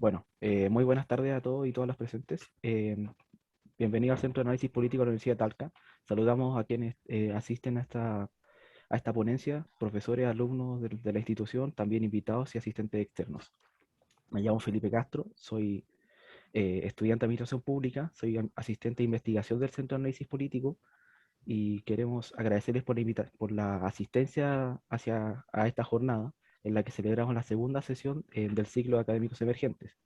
Muy buenas tardes a todos y todas las presentes. Bienvenido al Centro de Análisis Político de la Universidad de Talca. Saludamos a quienes asisten a esta ponencia, profesores, alumnos de la institución, también invitados y asistentes externos. Me llamo Felipe Castro, soy estudiante de Administración Pública, soy asistente de investigación del Centro de Análisis Político y queremos agradecerles por la asistencia a esta jornada en la que celebramos la segunda sesión del ciclo de académicos emergentes.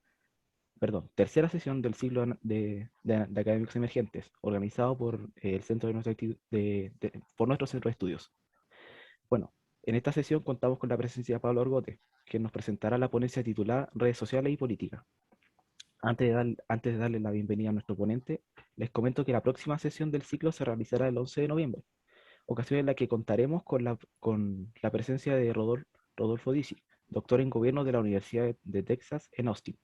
Perdón, tercera sesión del ciclo de académicos emergentes, organizado por el centro por nuestro centro de estudios. Bueno, en esta sesión contamos con la presencia de Pablo Orgote, que nos presentará la ponencia titulada Redes sociales y política. Antes de darle la bienvenida a nuestro ponente, les comento que la próxima sesión del ciclo se realizará el 11 de noviembre, ocasión en la que contaremos con la presencia de Rodolfo Dizzi, doctor en gobierno de la Universidad de Texas en Austin.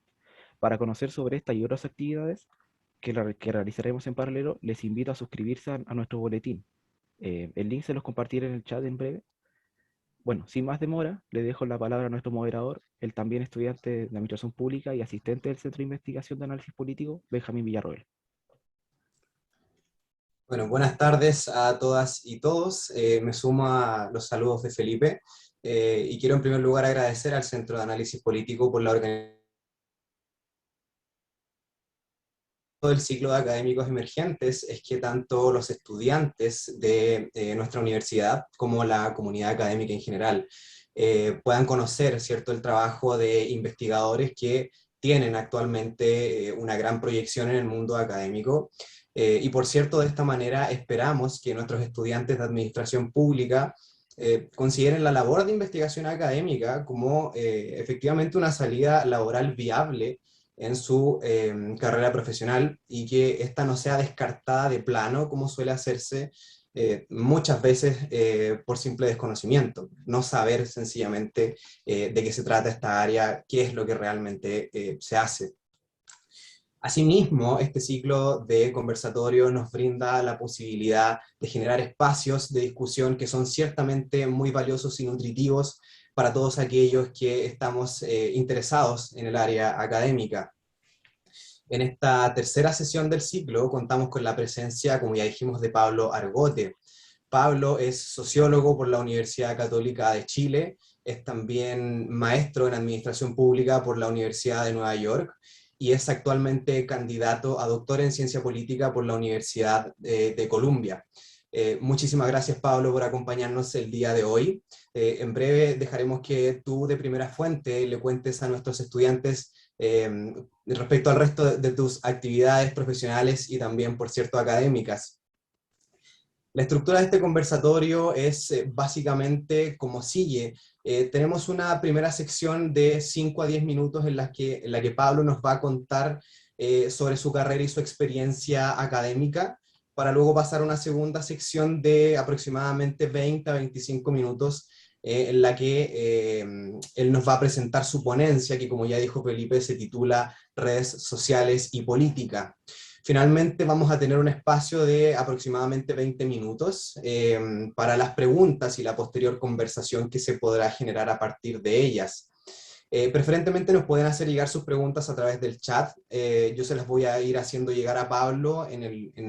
Para conocer sobre esta y otras actividades que realizaremos en paralelo, les invito a suscribirse a nuestro boletín. El link se los compartiré en el chat en breve. Bueno, sin más demora, le dejo la palabra a nuestro moderador, el también estudiante de Administración Pública y asistente del Centro de Investigación de Análisis Político, Benjamín Villarroel. Bueno, buenas tardes a todas y todos. Me sumo a los saludos de Felipe y quiero en primer lugar agradecer al Centro de Análisis Político por la organización del ciclo de académicos emergentes. Es que tanto los estudiantes de nuestra universidad como la comunidad académica en general puedan conocer, ¿cierto?, el trabajo de investigadores que tienen actualmente una gran proyección en el mundo académico. Y por cierto, de esta manera esperamos que nuestros estudiantes de administración pública consideren la labor de investigación académica como efectivamente una salida laboral viable en su carrera profesional y que esta no sea descartada de plano como suele hacerse muchas veces por simple desconocimiento, no saber sencillamente de qué se trata esta área, qué es lo que realmente se hace. Asimismo, este ciclo de conversatorio nos brinda la posibilidad de generar espacios de discusión que son ciertamente muy valiosos y nutritivos para todos aquellos que estamos interesados en el área académica. En esta tercera sesión del ciclo contamos con la presencia, como ya dijimos, de Pablo Argote. Pablo es sociólogo por la Universidad Católica de Chile, es también maestro en Administración Pública por la Universidad de Nueva York y es actualmente candidato a doctor en Ciencia Política por la Universidad de Columbia. Muchísimas gracias, Pablo, por acompañarnos el día de hoy. En breve dejaremos que tú de primera fuente le cuentes a nuestros estudiantes respecto al resto de tus actividades profesionales y también, por cierto, académicas. La estructura de este conversatorio es básicamente como sigue. Tenemos una primera sección de 5 a 10 minutos en la que Pablo nos va a contar sobre su carrera y su experiencia académica, para luego pasar a una segunda sección de aproximadamente 20 a 25 minutos en la que él nos va a presentar su ponencia, que como ya dijo Felipe, se titula Redes sociales y política. Finalmente vamos a tener un espacio de aproximadamente 20 minutos para las preguntas y la posterior conversación que se podrá generar a partir de ellas. Preferentemente nos pueden hacer llegar sus preguntas a través del chat. Yo se las voy a ir haciendo llegar a Pablo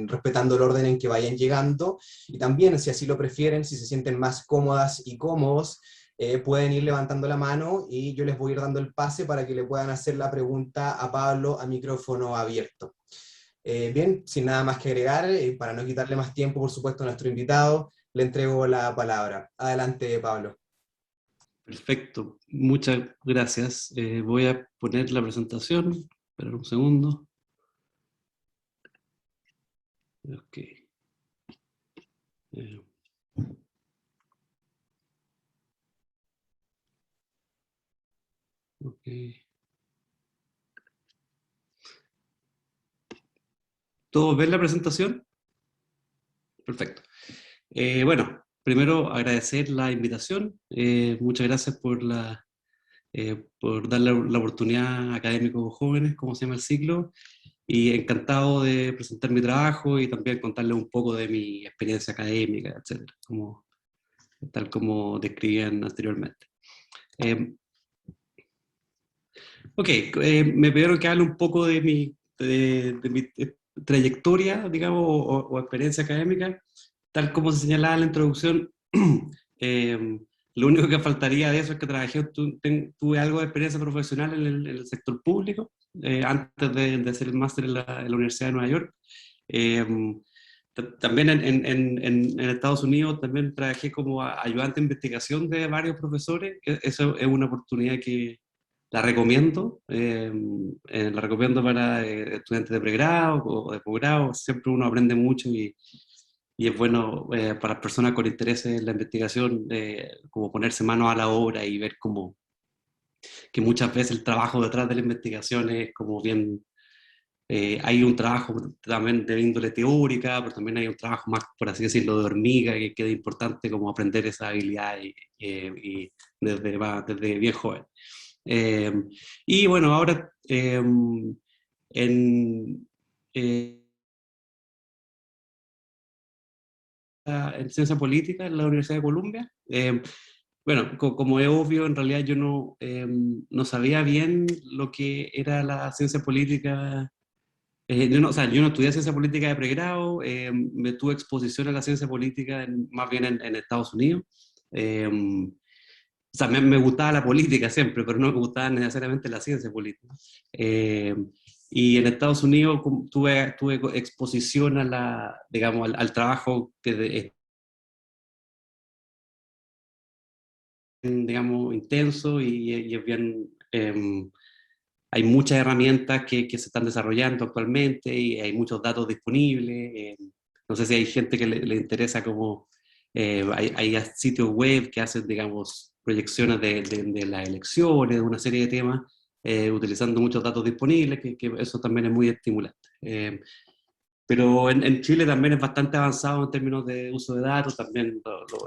respetando el orden en que vayan llegando, y también, si así lo prefieren, si se sienten más cómodas y cómodos, pueden ir levantando la mano y yo les voy a ir dando el pase para que le puedan hacer la pregunta a Pablo a micrófono abierto. Bien, sin nada más que agregar, para no quitarle más tiempo, por supuesto, a nuestro invitado, le entrego la palabra. Adelante, Pablo. Perfecto, muchas gracias. Voy a poner la presentación, esperar un segundo. Ok. Ok. ¿Todos ven la presentación? Perfecto. Bueno, primero agradecer la invitación. Muchas gracias por darle la oportunidad a académicos jóvenes, como se llama el ciclo, y encantado de presentar mi trabajo y también contarles un poco de mi experiencia académica, etcétera, tal como describían anteriormente. Ok, me pidieron que hable un poco de mi trayectoria, digamos, o experiencia académica. Tal como se señalaba en la introducción, lo único que faltaría de eso es que tuve algo de experiencia profesional en el sector público, antes de hacer el máster en la Universidad de Nueva York. Eh, También en Estados Unidos también trabajé como ayudante de investigación de varios profesores. Eso es una oportunidad que la recomiendo para estudiantes de pregrado o de posgrado. Siempre uno aprende mucho y es bueno para personas con interés en la investigación, como ponerse mano a la obra y ver como que muchas veces el trabajo detrás de la investigación es como bien, hay un trabajo también de índole teórica, pero también hay un trabajo más, por así decirlo, de hormiga, que es importante como aprender esa habilidad y desde bien joven. Eh, y bueno, ahora en, eh, en ciencia política en la Universidad de Columbia. Bueno, como es obvio, en realidad yo no sabía bien lo que era la ciencia política. O sea, yo no estudié ciencia política de pregrado, me tuve exposición a la ciencia política más bien en Estados Unidos. O sea, me gustaba la política siempre, pero no me gustaba necesariamente la ciencia política. Eh, y en Estados Unidos tuve exposición digamos, al trabajo digamos, intenso y es bien, hay muchas herramientas que se están desarrollando actualmente y hay muchos datos disponibles. No sé si hay gente que le interesa como, hay sitios web que hacen, digamos, proyecciones de las elecciones, de una serie de temas, utilizando muchos datos disponibles, que eso también es muy estimulante. Pero en Chile también es bastante avanzado en términos de uso de datos, también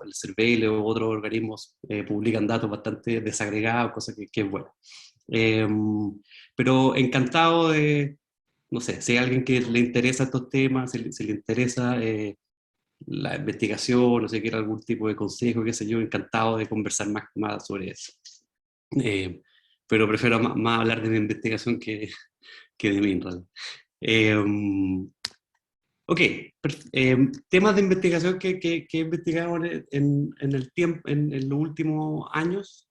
el CERVEL o otros organismos publican datos bastante desagregados, cosa que es bueno. Eh, pero encantado de, no sé, si hay alguien que le interesa estos temas, si le interesa la investigación, no sé, quiere algún tipo de consejo, qué sé yo, encantado de conversar más sobre eso. Eh, pero prefiero más hablar de mi investigación que de mí, en realidad. Eh, Ok, temas de investigación que he investigado en el tiempo, en los últimos años,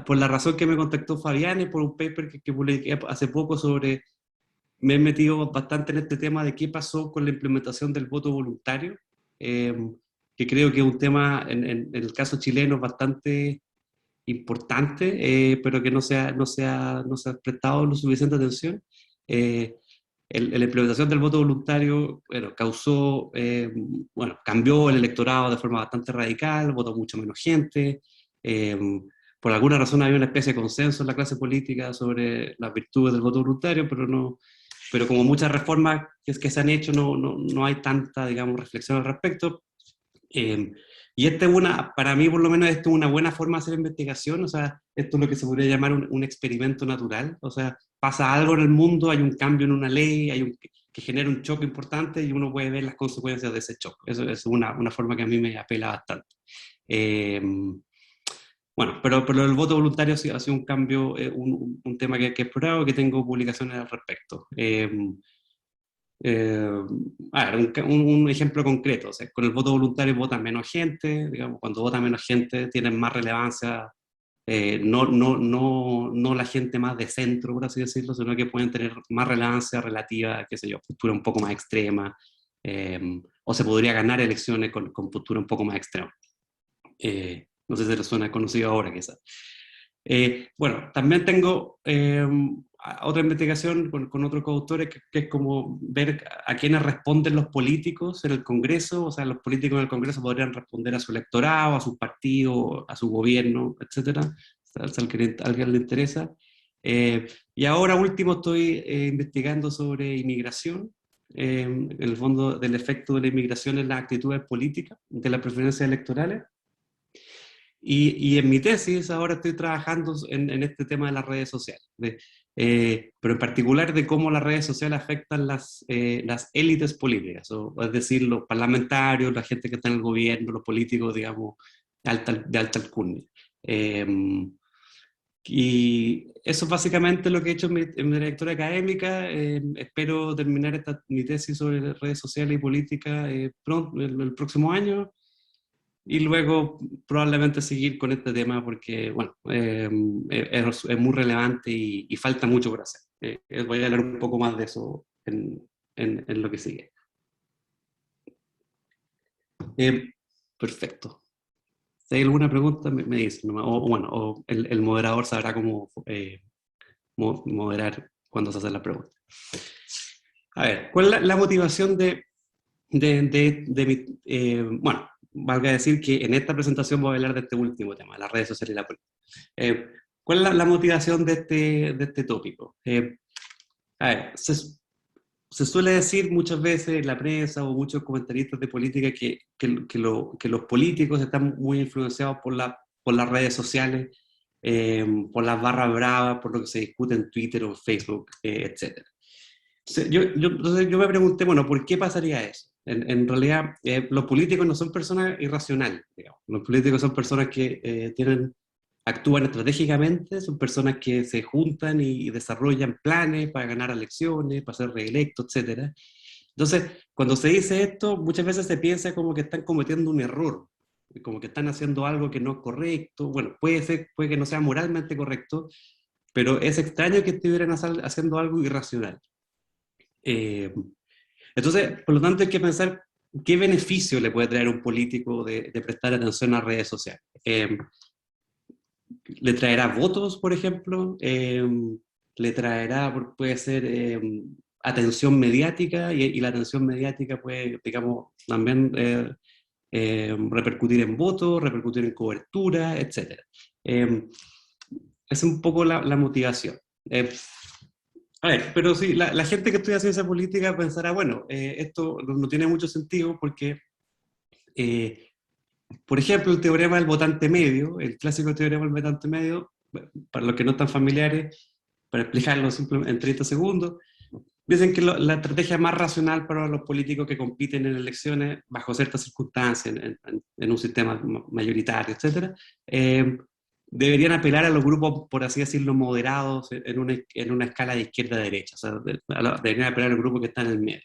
por la razón que me contactó Fabián y por un paper que publiqué hace poco me he metido bastante en este tema de qué pasó con la implementación del voto voluntario, eh, que creo que es un tema en el caso chileno bastante importante, pero que no se ha prestado lo suficiente atención. Eh, la implementación del voto voluntario, bueno, cambió el electorado de forma bastante radical, votó mucho menos gente. eh, por alguna razón había una especie de consenso en la clase política sobre las virtudes del voto voluntario, pero como muchas reformas que se han hecho, no hay tanta, digamos, reflexión al respecto. Eh, y para mí por lo menos, esto es una buena forma de hacer investigación. O sea, esto es lo que se podría llamar un experimento natural. O sea, pasa algo en el mundo, hay un cambio en una ley, que genera un choque importante y uno puede ver las consecuencias de ese choque. Eso es una forma que a mí me apela bastante. Eh, bueno, pero el voto voluntario ha sido un cambio, un tema que he explorado, que tengo publicaciones al respecto. Eh, a ver, un ejemplo concreto, o sea, con el voto voluntario vota menos gente, digamos, cuando vota menos gente tienen más relevancia, no la gente más de centro, por así decirlo, sino que pueden tener más relevancia relativa, qué sé yo, postura un poco más extrema, o se podría ganar elecciones con postura un poco más extrema. No sé si les suena conocido ahora, quizás. Bueno, también tengo otra investigación con otros coautores que es como ver a quiénes responden los políticos en el Congreso. O sea, los políticos en el Congreso podrían responder a su electorado, a su partido, a su gobierno, etcétera, si a alguien le interesa. Y ahora último estoy investigando sobre inmigración, en el fondo del efecto de la inmigración en las actitudes políticas de las preferencias electorales. Y en mi tesis ahora estoy trabajando en este tema de las redes sociales, pero en particular de cómo las redes sociales afectan las élites políticas, es decir, los parlamentarios, la gente que está en el gobierno, los políticos, digamos, de alta alcurnia. Y eso es básicamente lo que he hecho en mi trayectoria académica. Espero terminar mi tesis sobre redes sociales y política pronto, el próximo año, y luego probablemente seguir con este tema porque, bueno, es muy relevante y falta mucho por hacer. Voy a hablar un poco más de eso en lo que sigue. Perfecto. Si hay alguna pregunta, me dicen, o bueno, o el moderador sabrá cómo moderar cuando se hace la pregunta. A ver, ¿cuál es la motivación de mi... bueno, valga decir que en esta presentación voy a hablar de este último tema, las redes sociales y la política. ¿Cuál es la motivación de este tópico? A ver, se suele decir muchas veces en la prensa o muchos comentaristas de política que los políticos están muy influenciados por las redes sociales, por las barras bravas, por lo que se discute en Twitter o Facebook, etc. Entonces yo me pregunté, bueno, ¿por qué pasaría eso? En realidad, los políticos no son personas irracionales, digamos. Los políticos son personas que actúan estratégicamente, son personas que se juntan y desarrollan planes para ganar elecciones, para ser reelectos, etc. Entonces, cuando se dice esto, muchas veces se piensa como que están cometiendo un error, como que están haciendo algo que no es correcto. Bueno, puede que no sea moralmente correcto, pero es extraño que estuvieran haciendo algo irracional. Entonces, por lo tanto, hay que pensar qué beneficio le puede traer a un político de prestar atención a redes sociales. ¿Le traerá votos, por ejemplo? ¿Le traerá, puede ser, atención mediática? Y la atención mediática puede, digamos, también repercutir en votos, repercutir en cobertura, etc. Es un poco la motivación. A ver, pero sí, la gente que estudia ciencia política pensará, bueno, esto no tiene mucho sentido porque, por ejemplo, el teorema del votante medio, el clásico teorema del votante medio, para los que no están familiares, para explicarlo en 30 segundos, dicen que la estrategia más racional para los políticos que compiten en elecciones bajo ciertas circunstancias, en un sistema mayoritario, etc., deberían apelar a los grupos, por así decirlo, moderados en una escala de izquierda a derecha. O sea, deberían apelar a los grupos que están en el medio.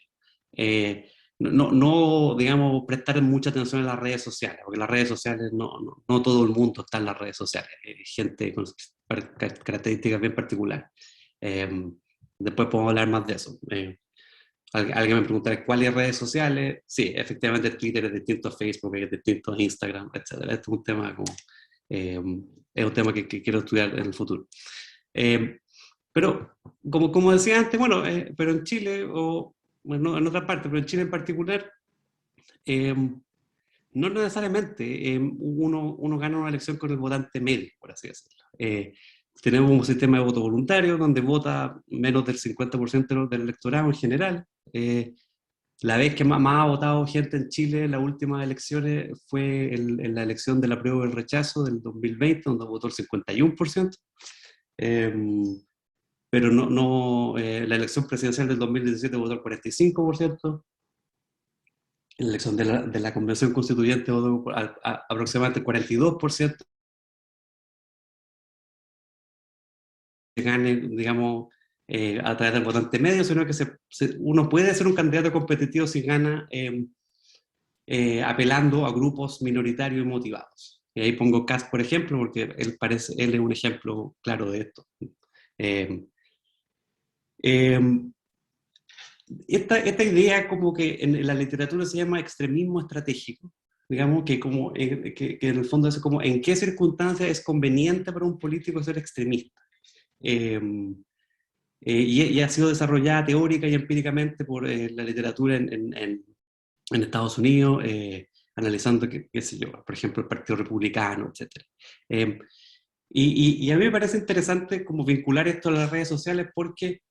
No, digamos, prestar mucha atención a las redes sociales, porque las redes sociales, no todo el mundo está en las redes sociales. Hay gente con características bien particulares. Después podemos hablar más de eso. Alguien me preguntará cuáles redes sociales. Sí, efectivamente Twitter es distinto a Facebook, es distinto a Instagram, etc. Este es un tema es un tema que quiero estudiar en el futuro. Pero, como decía antes, bueno, pero en Chile, o bueno, en otra parte, pero en Chile en particular, no necesariamente uno gana una elección con el votante medio, por así decirlo. Tenemos un sistema de voto voluntario donde vota menos del 50% del electorado en general. La vez que más ha votado gente en Chile en las últimas elecciones fue en la elección del apruebo y el rechazo del 2020, donde votó el 51%. Pero la elección presidencial del 2017 votó el 45%. En la elección de la Convención Constituyente votó aproximadamente el 42%. Que gane, digamos, a través del votante medio, sino que uno puede ser un candidato competitivo si gana apelando a grupos minoritarios y motivados. Y ahí pongo Kast, por ejemplo, porque él es un ejemplo claro de esto. Esta idea como que en la literatura se llama extremismo estratégico, digamos que, que en el fondo es como en qué circunstancias es conveniente para un político ser extremista. Y ha sido desarrollada teórica y empíricamente por la literatura en Estados Unidos, analizando, qué sé yo, por ejemplo, el Partido Republicano, etc. Y a mí me parece interesante como vincular esto a las redes sociales porque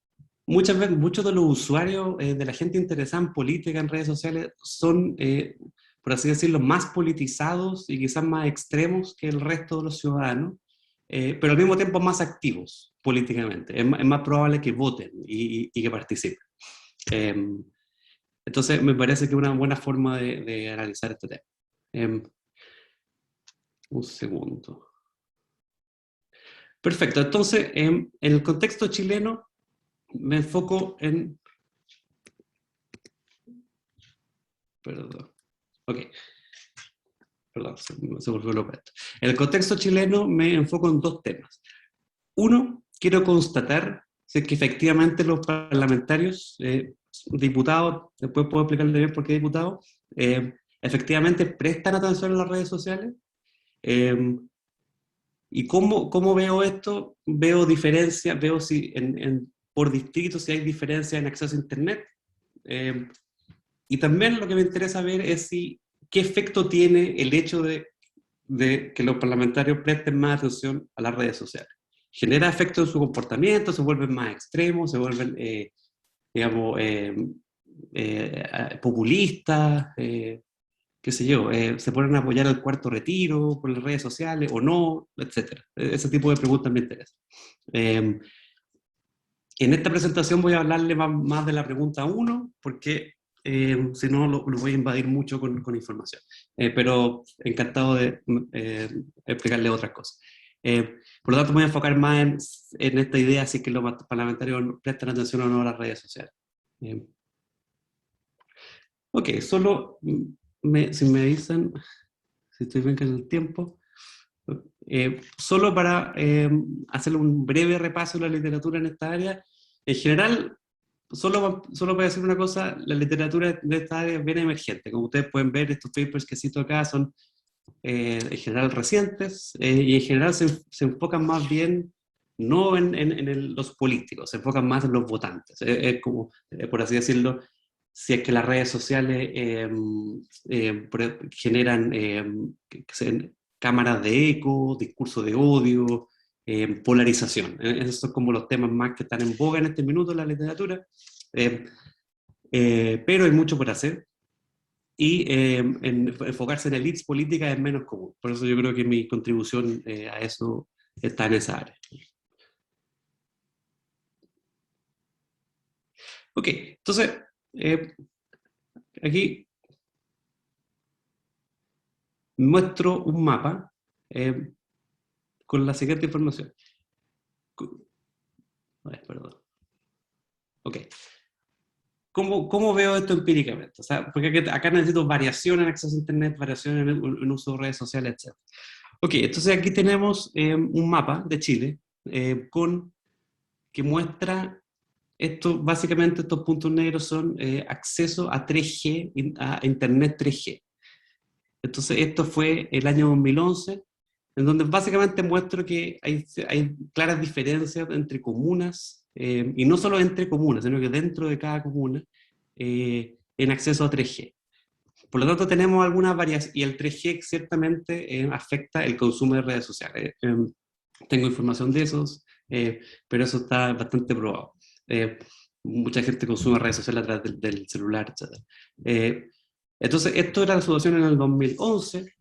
muchas veces, muchos de los usuarios, de la gente interesada en política en redes sociales, son, por así decirlo, más politizados y quizás más extremos que el resto de los ciudadanos, pero al mismo tiempo más activos políticamente. Es más probable que voten y que participen. Entonces, me parece que es una buena forma de analizar este tema. Un segundo. Perfecto, entonces en el contexto chileno me enfoco en... Perdón, ok, perdón, se volvió loco esto. En el contexto chileno me enfoco en dos temas. Uno, quiero constatar si es que efectivamente los parlamentarios, diputados, después puedo explicarle bien por qué diputados, efectivamente prestan atención a las redes sociales. ¿Y cómo veo esto? Veo diferencias, veo si por distrito si hay diferencias en acceso a Internet. Y también lo que me interesa ver es qué efecto tiene el hecho de que los parlamentarios presten más atención a las redes sociales. ¿Genera efecto en su comportamiento? ¿Se vuelven más extremos? ¿Se vuelven, digamos, populistas? Qué sé yo, se ponen a apoyar el cuarto retiro por las redes sociales o no, etcétera. Ese tipo de preguntas me interesan. En esta presentación voy a hablarle más de la pregunta 1, porque si no lo voy a invadir mucho con información. Pero encantado de explicarle otras cosas. Por lo tanto, me voy a enfocar más en esta idea, si es que los parlamentarios prestan atención o no a las redes sociales. Ok, solo... si me dicen, si estoy bien con el tiempo, solo para hacer un breve repaso de la literatura en esta área. En general, solo para decir una cosa, la literatura de esta área es bien emergente. Como ustedes pueden ver, estos papers que cito acá son en general recientes, y en general se enfocan más bien no en los políticos, se enfocan más en los votantes. Es como, por así decirlo, si es que las redes sociales generan cámaras de eco, discurso de odio, polarización. Esos son como los temas más que están en boga en este minuto en la literatura, pero hay mucho por hacer, y enfocarse en elites políticas es menos común. Por eso yo creo que mi contribución a eso está en esa área. Ok, entonces... aquí muestro un mapa con la siguiente información. Perdón. Ok. ¿Cómo veo esto empíricamente? O sea, porque acá necesito variación en acceso a Internet, variación en uso de redes sociales, etc. Ok, entonces aquí tenemos un mapa de Chile que muestra esto. Básicamente estos puntos negros son acceso a 3G, a Internet 3G. Entonces esto fue el año 2011, en donde básicamente muestro que hay claras diferencias entre comunas, y no solo entre comunas, sino que dentro de cada comuna, en acceso a 3G. Por lo tanto, tenemos algunas variaciones, y el 3G ciertamente afecta el consumo de redes sociales. Tengo información de esos, pero eso está bastante probado. Mucha gente consume redes sociales a través del celular, etc. Entonces, esto era la situación en el 2011,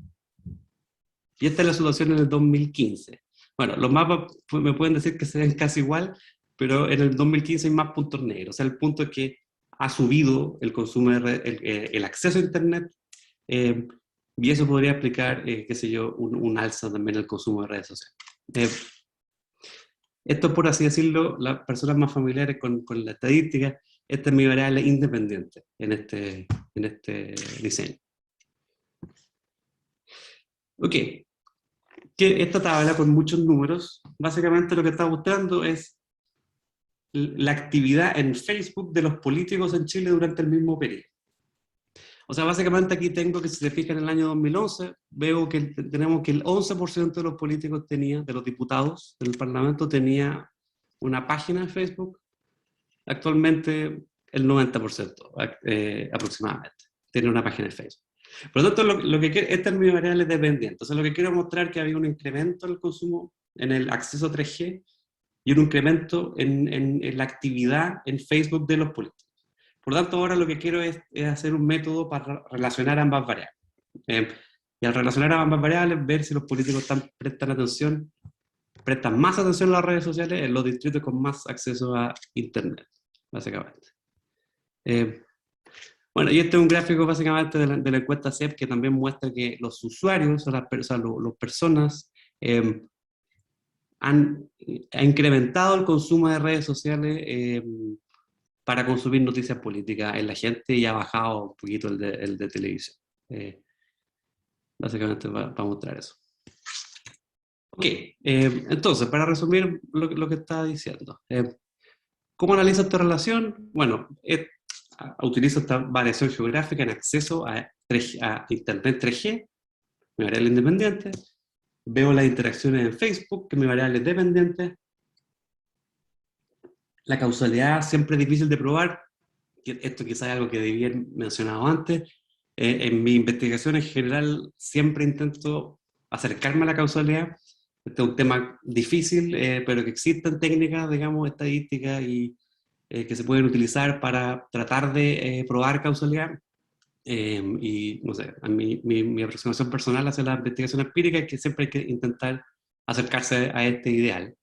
y esta es la situación en el 2015. Bueno, los mapas me pueden decir que se ven casi igual, pero en el 2015 hay más puntos negros. O sea, el punto es que ha subido el consumo, el acceso a Internet, y eso podría explicar, qué sé yo, un alza también en el consumo de redes sociales. Esto, por así decirlo, las personas más familiares con la estadística, esta es mi variable independiente en este diseño. Ok, que esta tabla con muchos números, básicamente lo que está mostrando es la actividad en Facebook de los políticos en Chile durante el mismo periodo. O sea, básicamente aquí tengo que, si se fijan, en el año 2011, veo que tenemos que el 11% de los políticos de los diputados del Parlamento tenía una página en Facebook. Actualmente el 90% aproximadamente tiene una página en Facebook. Por lo tanto, esta es mi variable dependiente. Entonces, lo que quiero mostrar es que había un incremento en el consumo, en el acceso a 3G, y un incremento en la actividad en Facebook de los políticos. Por lo tanto, ahora lo que quiero es hacer un método para relacionar ambas variables. Y al relacionar ambas variables, ver si los políticos prestan más atención a las redes sociales en los distritos con más acceso a Internet, básicamente. Bueno, y este es un gráfico básicamente de la encuesta CEP, que también muestra que los usuarios, o las personas, ha incrementado el consumo de redes sociales para consumir noticias políticas en la gente y ha bajado un poquito el de televisión. Básicamente para mostrar eso. Ok, entonces, para resumir lo que estaba diciendo. ¿Cómo analizo esta relación? Bueno, utilizo esta variación geográfica en acceso a Internet 3G, mi variable independiente. Veo las interacciones en Facebook, que es mi variable dependiente. La causalidad siempre es difícil de probar. Esto quizás es algo que debí haber mencionado antes. En mi investigación en general siempre intento acercarme a la causalidad. Este es un tema difícil, pero que existen técnicas, digamos, estadísticas y que se pueden utilizar para tratar de probar causalidad. Y no sé, mi aproximación personal hacia la investigación empírica es que siempre hay que intentar acercarse a este ideal.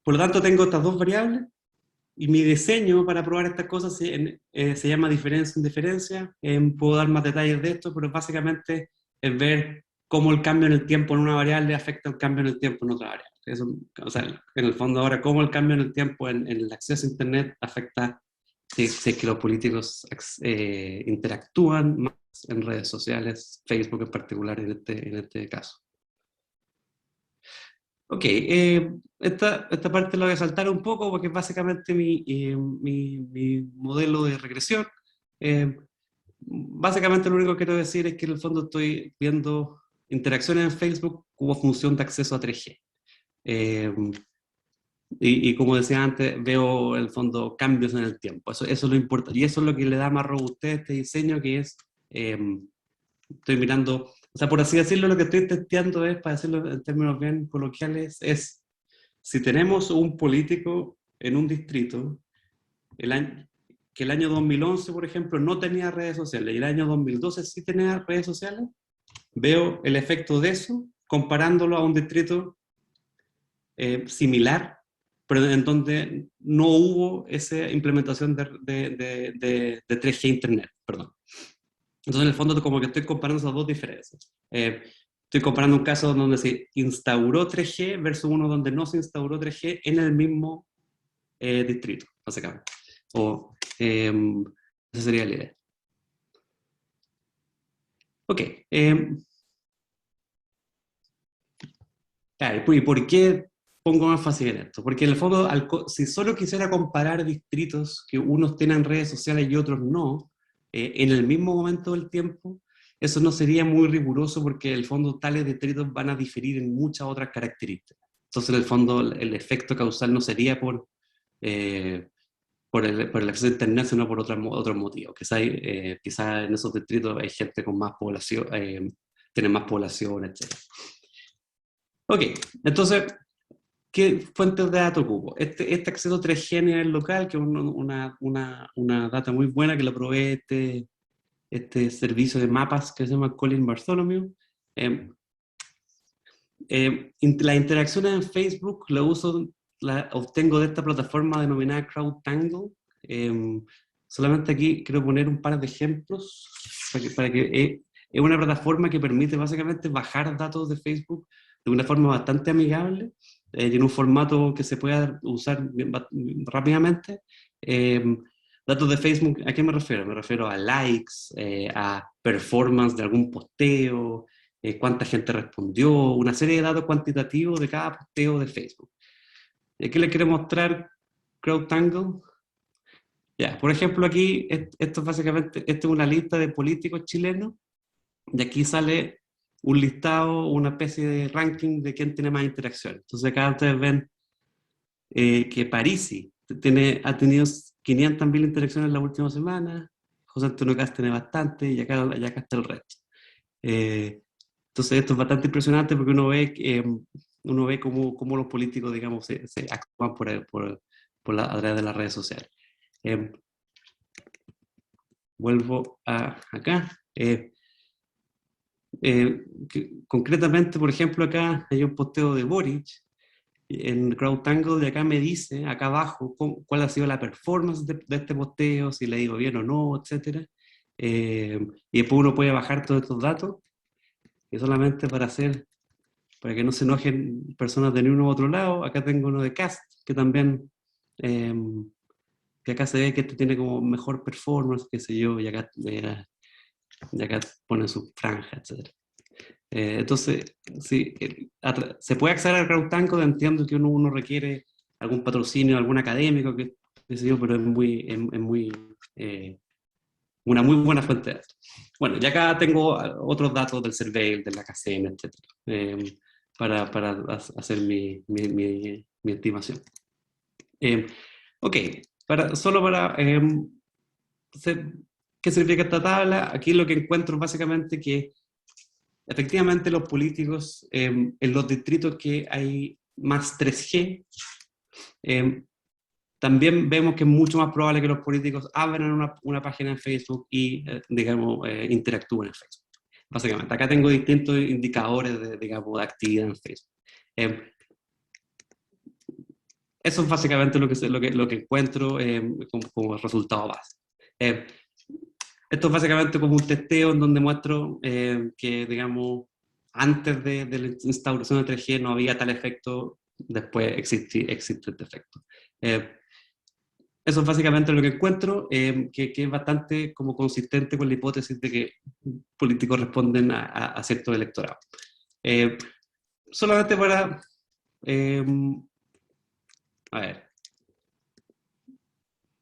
Por lo tanto, tengo estas dos variables y mi diseño para probar estas cosas se llama diferencia-indiferencia. Puedo dar más detalles de esto, pero básicamente es ver cómo el cambio en el tiempo en una variable afecta el cambio en el tiempo en otra variable. Eso, o sea, en el fondo ahora, cómo el cambio en el tiempo en el acceso a Internet afecta si es que los políticos interactúan más en redes sociales, Facebook en particular en este caso. Ok, esta parte la voy a saltar un poco porque es básicamente mi modelo de regresión. Básicamente lo único que quiero decir es que en el fondo estoy viendo interacciones en Facebook como función de acceso a 3G. Y como decía antes, veo en el fondo cambios en el tiempo. Eso es lo importante. Y eso es lo que le da más robustez a este diseño, que es, estoy mirando, o sea, por así decirlo, lo que estoy testeando es, para decirlo en términos bien coloquiales, es si tenemos un político en un distrito, que el año 2011, por ejemplo, no tenía redes sociales, y el año 2012 sí tenía redes sociales, veo el efecto de eso comparándolo a un distrito similar, pero en donde no hubo esa implementación de 3G Internet, perdón. Entonces, en el fondo, como que estoy comparando esas dos diferencias. Estoy comparando un caso donde se instauró 3G versus uno donde no se instauró 3G en el mismo distrito, básicamente. Esa sería la idea. Ok. ¿Y por qué pongo énfasis en esto? Porque en el fondo, si solo quisiera comparar distritos que unos tienen redes sociales y otros no, en el mismo momento del tiempo, eso no sería muy riguroso porque en el fondo tales distritos van a diferir en muchas otras características. Entonces, en el fondo, el efecto causal no sería por el acceso a Internet, sino por otros motivos. Quizá en esos distritos hay gente con más población, tiene más población, etc. Ok, entonces, ¿qué fuentes de datos ocupo? Este acceso 3G a nivel local, que es una data muy buena que lo provee este servicio de mapas que se llama Colin Bartholomew. Las interacciones en Facebook las obtengo de esta plataforma denominada CrowdTangle. Solamente aquí quiero poner un par de ejemplos para que es una plataforma que permite básicamente bajar datos de Facebook de una forma bastante amigable y en un formato que se pueda usar rápidamente. Datos de Facebook, ¿a qué me refiero? Me refiero a likes, a performance de algún posteo, cuánta gente respondió, una serie de datos cuantitativos de cada posteo de Facebook. ¿Y aquí les quiero mostrar CrowdTangle? Ya, por ejemplo, aquí, esto es una lista de políticos chilenos, y aquí sale un listado, una especie de ranking de quién tiene más interacción. Entonces acá ustedes ven que Parisi ha tenido 500.000 interacciones en la última semana, José Antonio Kast tiene bastante, y acá está el resto. Entonces esto es bastante impresionante porque uno ve cómo los políticos, digamos, se actúan a través de las redes sociales. Vuelvo acá. Concretamente, por ejemplo, acá hay un posteo de Boric en CrowdTangle, de acá me dice, acá abajo, cuál ha sido la performance de este posteo, si le digo bien o no, etc. Y después uno puede bajar todos estos datos, y solamente para para que no se enojen personas de uno u otro lado, acá tengo uno de Cast, que también, que acá se ve que este tiene como mejor performance, qué sé yo, y acá pone su franja, etc. Entonces, sí, se puede acceder al CrowdTango, entiendo que uno requiere algún patrocinio, algún académico, qué sé yo, pero es muy una muy buena fuente de datos. Bueno, y acá tengo otros datos del survey, de la KCM, etc., para hacer mi estimación. Ok, solo para... ¿qué significa esta tabla? Aquí lo que encuentro es básicamente que efectivamente los políticos en los distritos que hay más 3G, también vemos que es mucho más probable que los políticos abran una página en Facebook y, digamos, interactúen en Facebook. Básicamente, acá tengo distintos indicadores digamos, de actividad en Facebook. Eso es básicamente lo que encuentro como resultado base. Esto es básicamente como un testeo en donde muestro que, digamos, antes de la instauración de 3G no había tal efecto, después existe este efecto. Eso es básicamente lo que encuentro, que es bastante como consistente con la hipótesis de que políticos responden a cierto electorado. Solamente para... a ver.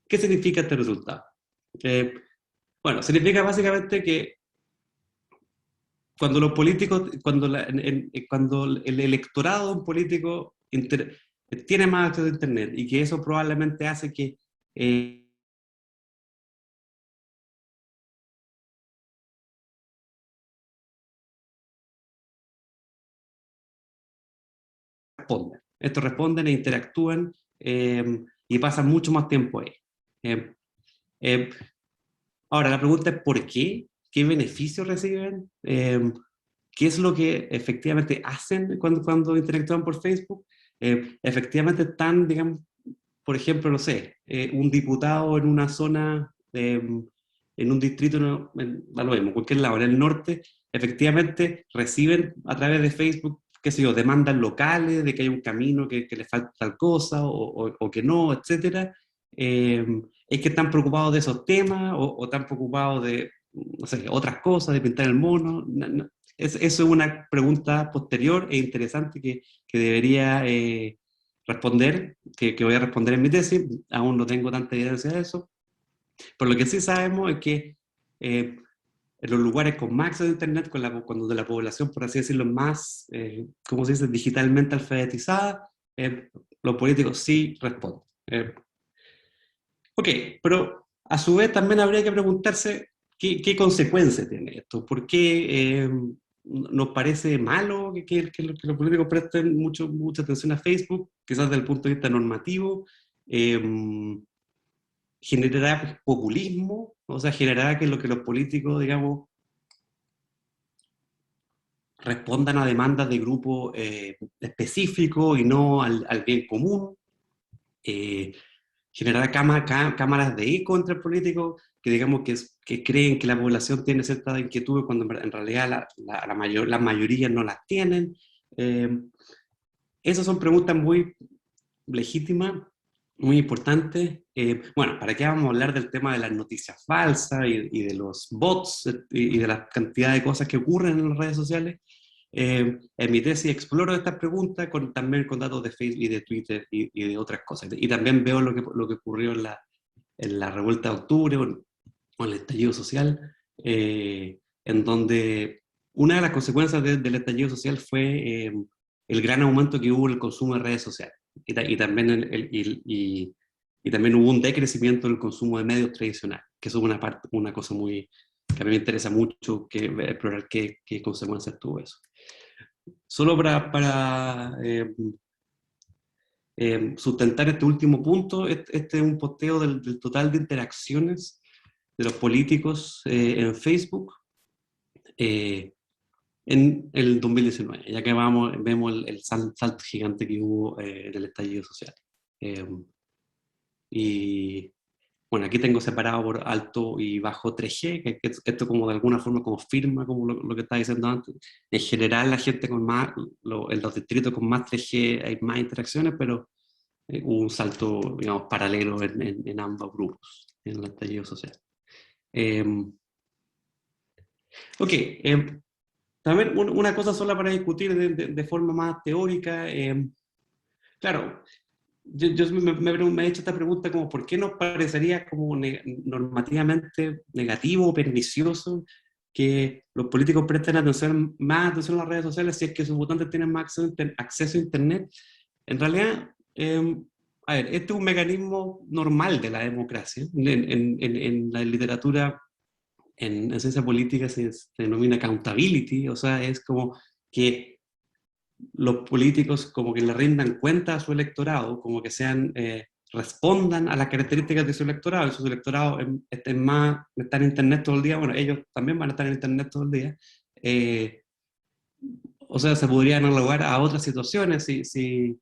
¿Qué significa este resultado? Bueno, significa básicamente que cuando los políticos, cuando el electorado de un político tiene más acceso a Internet y que eso probablemente hace que responden. Estos responden e interactúan y pasan mucho más tiempo ahí. Ahora, la pregunta es ¿por qué? ¿Qué beneficios reciben? ¿Qué es lo que efectivamente hacen cuando interactúan por Facebook? Efectivamente están, digamos, por ejemplo, no sé, un diputado en una zona, en un distrito, da lo mismo, cualquier lado, en el norte, efectivamente reciben a través de Facebook, qué sé yo, demandas locales de que hay un camino que le falta tal cosa o que no, etcétera. Es que están preocupados de esos temas o están preocupados de, no sé, otras cosas, de pintar el mono. Eso es una pregunta posterior e interesante que debería responder, que voy a responder en mi tesis. Aún no tengo tanta evidencia de eso. Pero lo que sí sabemos es que en los lugares con más acceso a Internet, cuando de la población, por así decirlo, más, ¿cómo se dice?, digitalmente alfabetizada, los políticos sí responden. Ok, pero a su vez también habría que preguntarse qué consecuencias tiene esto. ¿Por qué nos parece malo que los políticos presten mucha atención a Facebook? Quizás desde el punto de vista normativo. Generará populismo, o sea, generará que los políticos, digamos, respondan a demandas de grupos específicos y no al bien común. Generar cámaras de eco entre el político que digamos que creen que la población tiene ciertas inquietudes cuando en realidad la mayoría no las tienen. Esas son preguntas muy legítimas, muy importantes. Bueno, ¿para qué vamos a hablar del tema de las noticias falsas y de los bots y de la cantidad de cosas que ocurren en las redes sociales? En mi tesis exploro estas preguntas también con datos de Facebook y de Twitter y de otras cosas. Y también veo lo que ocurrió en la revuelta de octubre o el estallido social, en donde una de las consecuencias del estallido social fue el gran aumento que hubo en el consumo de redes sociales. Y también, y también hubo un decrecimiento del consumo de medios tradicionales, que eso es una cosa que a mí me interesa mucho explorar qué consecuencias tuvo eso. Solo para sustentar este último punto, este es un posteo del total de interacciones de los políticos en Facebook en el 2019, ya que vemos el salto gigante que hubo en el estallido social. Y bueno, aquí tengo separado por alto y bajo 3G, que esto como de alguna forma confirma como lo que estaba diciendo antes. En general la gente con más, en los distritos con más 3G hay más interacciones, pero hubo un salto, digamos, paralelo en ambos grupos, en el estallido social. Ok, también una cosa sola para discutir de forma más teórica. Claro, yo me he hecho esta pregunta como ¿por qué nos parecería como normativamente negativo o pernicioso que los políticos presten más atención a las redes sociales si es que sus votantes tienen más acceso a Internet? En realidad, a ver, este es un mecanismo normal de la democracia. En la literatura, en ciencia política se denomina accountability, o sea, es como que los políticos como que le rindan cuenta a su electorado, como que respondan a las características de su electorado, y si su electorado está en Internet todo el día, bueno, ellos también van a estar en Internet todo el día. O sea, se podrían analogar a otras situaciones si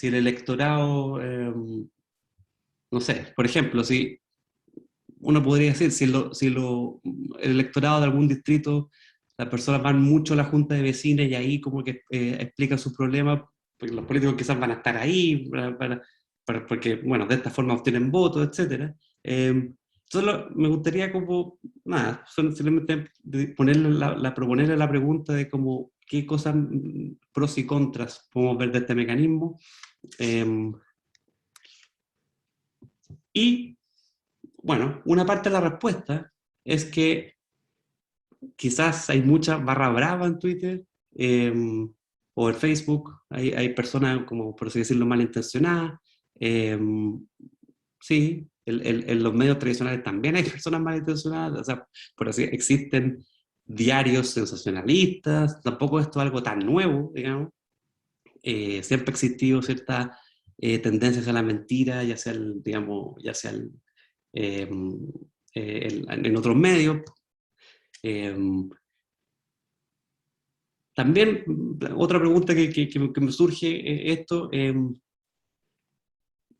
el electorado, no sé, por ejemplo, si uno podría decir, el electorado de algún distrito, las personas van mucho a la junta de vecinos y ahí como que explican sus problemas, porque los políticos quizás van a estar ahí, porque, bueno, de esta forma obtienen votos, etc. Solo me gustaría como, nada, simplemente proponerle la pregunta de como qué cosas, pros y contras podemos ver de este mecanismo. Y bueno, una parte de la respuesta es que quizás hay mucha barra brava en Twitter o en Facebook, hay personas, como por así decirlo, malintencionadas. eh, sí, en los medios tradicionales también hay personas malintencionadas, o sea, por así existen diarios sensacionalistas, tampoco esto es algo tan nuevo, digamos. Siempre ha existido cierta tendencia hacia la mentira, ya sea, digamos, eh, en otros medios. Eh, También, otra pregunta que me surge, esto,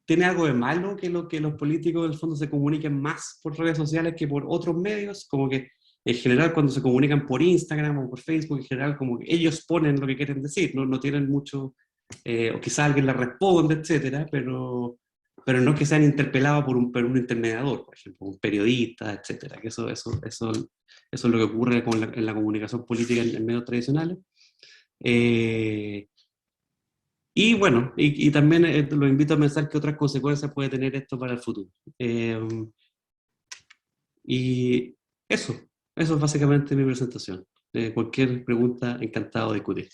¿tiene algo de malo que los políticos del fondo se comuniquen más por redes sociales que por otros medios? Como que en general cuando se comunican por Instagram o por Facebook, en general como que ellos ponen lo que quieren decir, no tienen mucho, o quizá alguien les responde, etcétera, pero no que sean interpelados por un intermediador, por ejemplo, un periodista, etcétera, que eso es lo que ocurre en la comunicación política en medios tradicionales. Eh, y bueno, y también los invito a pensar qué otras consecuencias puede tener esto para el futuro. Eh, y eso es básicamente mi presentación. Cualquier pregunta, encantado de discutir.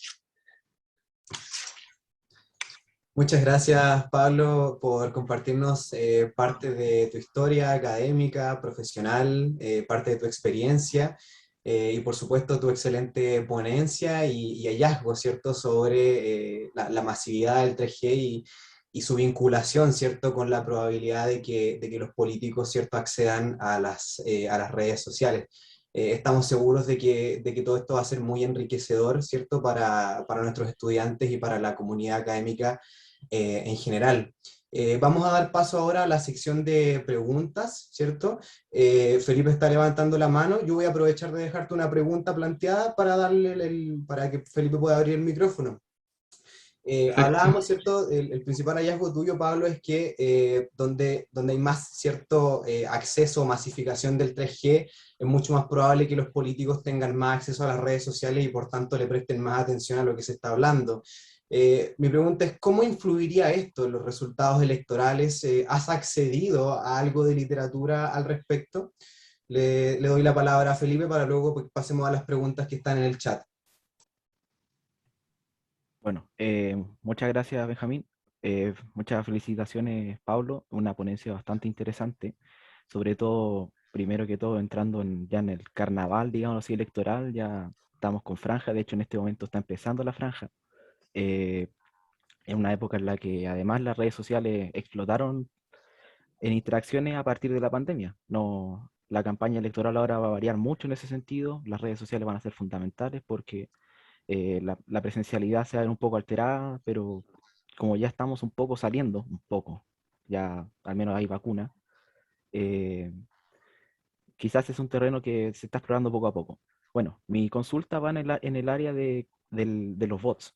Muchas gracias, Pablo, por compartirnos parte de tu historia académica, profesional, parte de tu experiencia y, por supuesto, tu excelente ponencia y hallazgo, ¿cierto?, sobre la masividad del 3G y su vinculación, ¿cierto?, con la probabilidad de que los políticos, ¿cierto?, accedan a las redes sociales. Estamos seguros de que todo esto va a ser muy enriquecedor, ¿cierto?, para nuestros estudiantes y para la comunidad académica en general. Vamos a dar paso ahora a la sección de preguntas, ¿cierto? Felipe está levantando la mano. Yo voy a aprovechar de dejarte una pregunta planteada para para que Felipe pueda abrir el micrófono. Hablábamos, ¿cierto? El principal hallazgo tuyo, Pablo, es que donde hay más cierto acceso o masificación del 3G, es mucho más probable que los políticos tengan más acceso a las redes sociales y por tanto le presten más atención a lo que se está hablando. Mi pregunta es, ¿cómo influiría esto en los resultados electorales? ¿Has accedido a algo de literatura al respecto? Le doy la palabra a Felipe para luego pues, pasemos a las preguntas que están en el chat. Bueno, muchas gracias, Benjamín. Muchas felicitaciones, Pablo. Una ponencia bastante interesante, sobre todo, primero que todo, entrando ya en el carnaval, digamos así, electoral. Ya estamos con franja, de hecho, en este momento está empezando la franja. Eh, en una época en la que además las redes sociales explotaron en interacciones a partir de la pandemia. No, la campaña electoral ahora va a variar mucho en ese sentido. Las redes sociales van a ser fundamentales porque la presencialidad se va a ver un poco alterada, pero como ya estamos un poco saliendo, un poco, ya al menos hay vacuna, quizás es un terreno que se está explorando poco a poco. Bueno, mi consulta va en el área de los bots,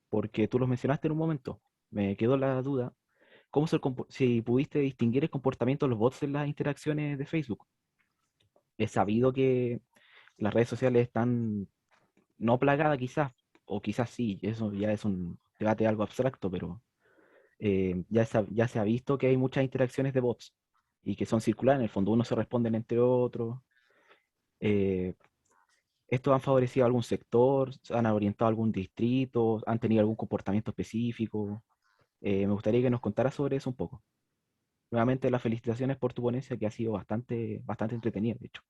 porque tú los mencionaste en un momento. Me quedó la duda. Si pudiste distinguir el comportamiento de los bots en las interacciones de Facebook? He sabido que las redes sociales están no plagadas quizás, o quizás sí, eso ya es un debate algo abstracto, pero ya se ha visto que hay muchas interacciones de bots y que son circulares, en el fondo unos se responden entre otros. Eh, ¿Estos han favorecido a algún sector? ¿Han orientado a algún distrito? ¿Han tenido algún comportamiento específico? Me gustaría que nos contara sobre eso un poco. Nuevamente, las felicitaciones por tu ponencia, que ha sido bastante entretenida, de hecho.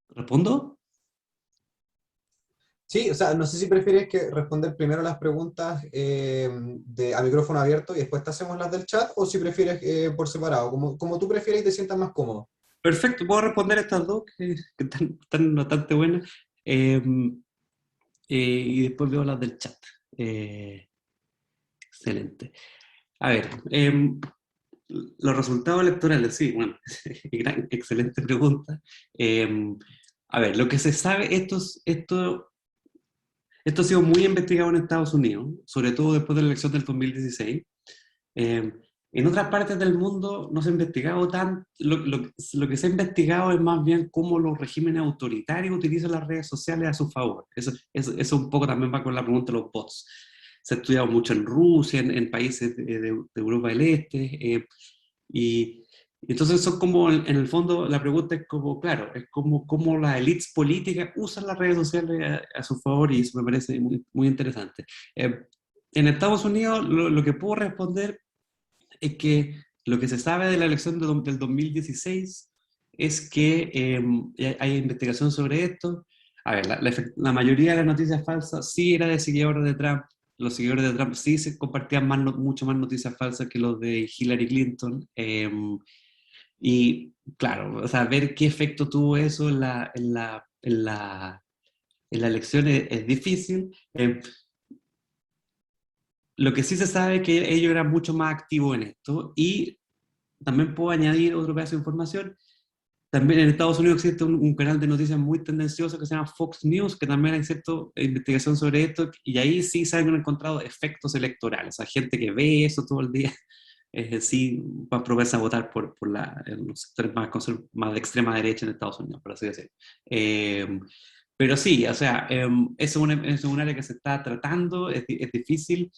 ¿Respondo? Sí, o sea, no sé si prefieres que responder primero las preguntas a micrófono abierto y después te hacemos las del chat, o si prefieres por separado, como tú prefieres y te sientas más cómodo. Perfecto, puedo responder estas dos que están bastante buenas. Eh, y después veo las del chat. Excelente. A ver, los resultados electorales, sí, bueno, excelente pregunta. A ver, lo que se sabe, esto ha sido muy investigado en Estados Unidos, sobre todo después de la elección del 2016. Eh, en otras partes del mundo no se ha investigado tanto, lo que se ha investigado es más bien cómo los regímenes autoritarios utilizan las redes sociales a su favor. Eso un poco también va con la pregunta de los bots. Se ha estudiado mucho en Rusia, en países de Europa del Este, y entonces son como, en el fondo, la pregunta es como, claro, es como cómo las élites políticas usan las redes sociales a su favor, y eso me parece muy interesante. En Estados Unidos, lo que puedo responder es que lo que se sabe de la elección del 2016 es que hay investigación sobre esto. A ver, la mayoría de las noticias falsas sí era de seguidores de Trump. Los seguidores de Trump sí se compartían mucho más noticias falsas que los de Hillary Clinton. Y claro, o sea, ver qué efecto tuvo eso en la elección es difícil. Lo que sí se sabe es que ellos eran mucho más activos en esto, y también puedo añadir otro pedazo de información. También en Estados Unidos existe un canal de noticias muy tendencioso que se llama Fox News, que también hay cierta investigación sobre esto, y ahí sí se han encontrado efectos electorales. O sea, gente que ve eso todo el día, sí va a propensa a votar en los sectores más de extrema derecha en Estados Unidos, por así decirlo. Pero sí, o sea, es un área que se está tratando, es difícil,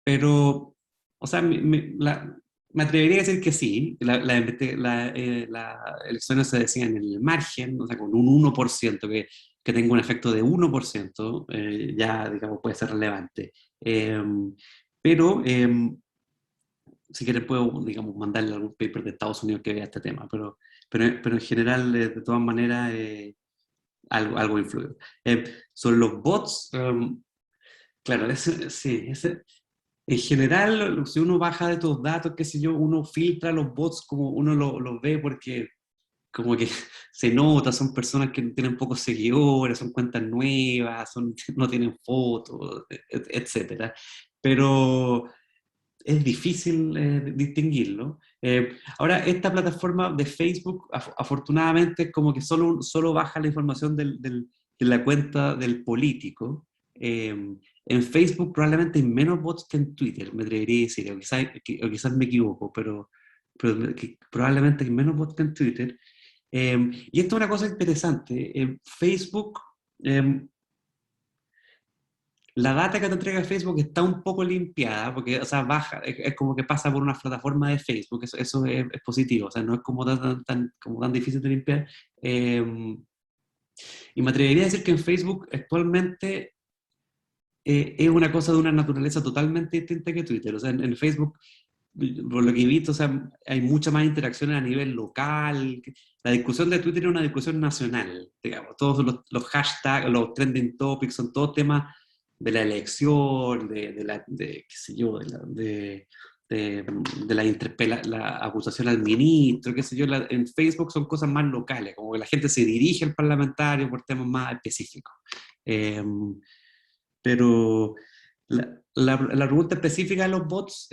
pero, o sea, me atrevería a decir que sí. Las elecciones se decían en el margen, o sea, con un 1%, que tenga un efecto de 1%, ya, digamos, puede ser relevante. Pero, si quieres puedo, digamos, mandarle algún paper de Estados Unidos que vea este tema, pero en general, de todas maneras, algo influye. Sobre los bots, claro, sí, en general, si uno baja de estos datos, qué sé yo, uno filtra los bots como uno los ve, porque como que se nota, son personas que tienen pocos seguidores, son cuentas nuevas, no tienen fotos, etcétera. Pero es difícil distinguirlo. Ahora, esta plataforma de Facebook, afortunadamente, es como que solo baja la información de la cuenta del político. En Facebook probablemente hay menos bots que en Twitter, me atrevería a decir, o quizás me equivoco, pero probablemente hay menos bots que en Twitter. Y esto es una cosa interesante. En Facebook, eh, la data que te entrega Facebook está un poco limpiada, porque, o sea, baja, es como que pasa por una plataforma de Facebook. Eso es positivo, o sea, no es como como tan difícil de limpiar. Y me atrevería a decir que en Facebook actualmente es una cosa de una naturaleza totalmente distinta que Twitter. O sea, en Facebook, por lo que he visto, o sea, hay mucha más interacción a nivel local. La discusión de Twitter es una discusión nacional, digamos. Todos los hashtags, los trending topics son todos temas de la elección, qué sé yo, la acusación al ministro, qué sé yo. En Facebook son cosas más locales, como que la gente se dirige al parlamentario por temas más específicos. Pero la pregunta específica de los bots,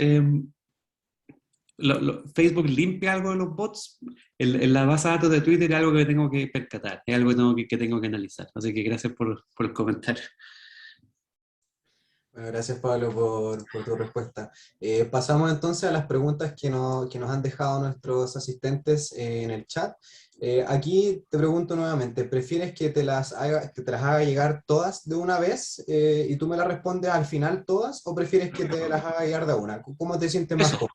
¿Facebook limpia algo de los bots? En la base de datos de Twitter es algo que tengo que percatar, es algo que tengo que analizar. Así que gracias por el comentario. Bueno, gracias Pablo por tu respuesta. Pasamos entonces a las preguntas que nos han dejado nuestros asistentes en el chat. Aquí te pregunto nuevamente, ¿prefieres que te las haga llegar todas de una vez y tú me las respondes al final todas, o prefieres que te las haga llegar de una? ¿Cómo te sientes más cómodo?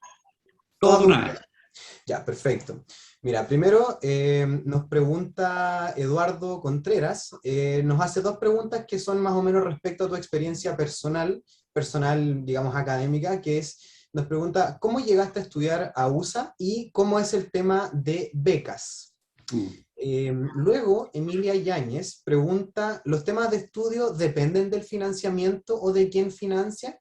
Todo de Todas una vez. Ya, perfecto. Mira, primero nos pregunta Eduardo Contreras, nos hace dos preguntas que son más o menos respecto a tu experiencia personal, digamos académica, que es, nos pregunta, ¿cómo llegaste a estudiar a USA y cómo es el tema de becas? Luego, Emilia Yáñez pregunta, ¿los temas de estudio dependen del financiamiento o de quién financia?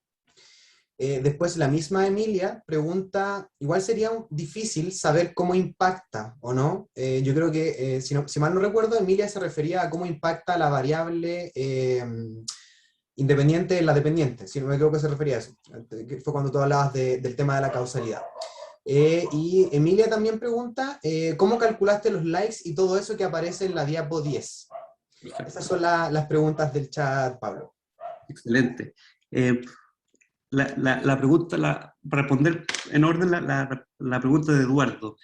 Después la misma Emilia pregunta, igual sería difícil saber cómo impacta o no. Yo creo que, si mal no recuerdo, Emilia se refería a cómo impacta la variable independiente en la dependiente, si no me equivoco se refería a eso, que fue cuando tú hablabas del tema de la causalidad. Y Emilia también pregunta, ¿cómo calculaste los likes y todo eso que aparece en la diapo 10? Perfecto. Esas son las preguntas del chat, Pablo. Excelente. La pregunta, para responder en orden la pregunta de Eduardo.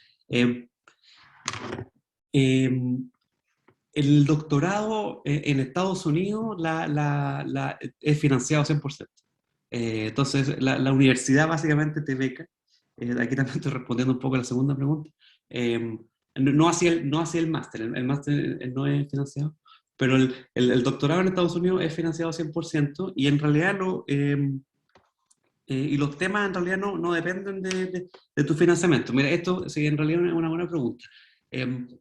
El doctorado en Estados Unidos es financiado 100%. Entonces, la universidad básicamente te beca. Aquí también estoy respondiendo un poco a la segunda pregunta. No hacia el máster, el máster no es financiado, pero el doctorado en Estados Unidos es financiado 100%, y en realidad y los temas en realidad no dependen de tu financiamiento. Mira, esto sí, en realidad es una buena pregunta,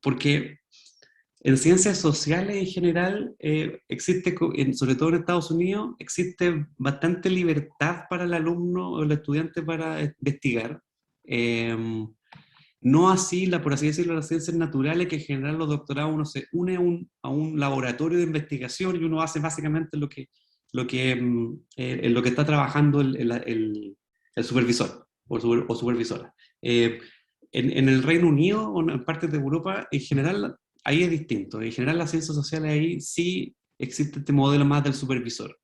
porque en ciencias sociales en general existe, sobre todo en Estados Unidos, existe bastante libertad para el alumno o el estudiante para investigar. No así, por así decirlo, las ciencias naturales, que en general los doctorados uno se une a un laboratorio de investigación y uno hace básicamente lo que en lo que está trabajando el supervisor o supervisora. En el Reino Unido o en partes de Europa, en general, ahí es distinto. En general, las ciencias sociales ahí sí existe este modelo más del supervisor.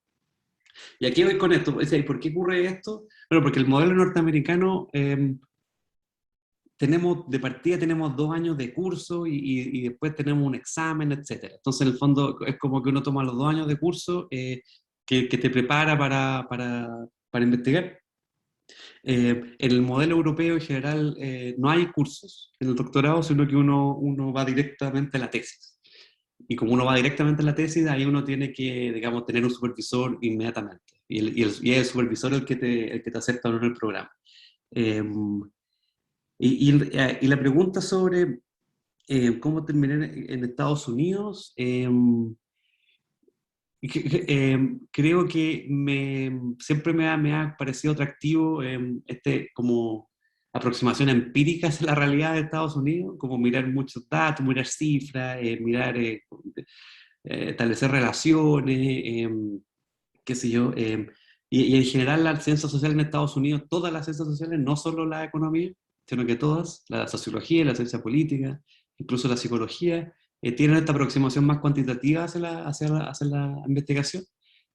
Y aquí voy con esto. ¿Y por qué ocurre esto? Bueno, porque el modelo norteamericano, de partida tenemos 2 años de curso y después tenemos un examen, etc. Entonces, en el fondo, es como que uno toma los 2 años de curso que te prepara para investigar. En el modelo europeo en general no hay cursos en el doctorado, sino que uno va directamente a la tesis. Y como uno va directamente a la tesis, ahí uno tiene que, digamos, tener un supervisor inmediatamente. Y es el supervisor el que te acepta en el programa. Y la pregunta sobre cómo terminé en Estados Unidos, creo que siempre me ha parecido atractivo como aproximación empírica hacia la realidad de Estados Unidos, como mirar muchos datos, mirar cifras, establecer relaciones, qué sé yo. Y en general la ciencia social en Estados Unidos, todas las ciencias sociales, no solo la economía, sino que todas, la sociología, la ciencia política, incluso la psicología, tienen esta aproximación más cuantitativa hacia la investigación.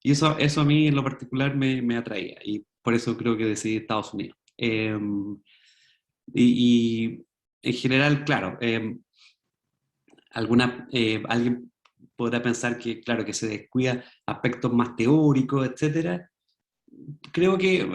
Y eso a mí en lo particular me atraía, y por eso creo que decidí Estados Unidos. Y en general, claro, alguien podrá pensar que, claro, que se descuida aspectos más teóricos, etcétera. Creo que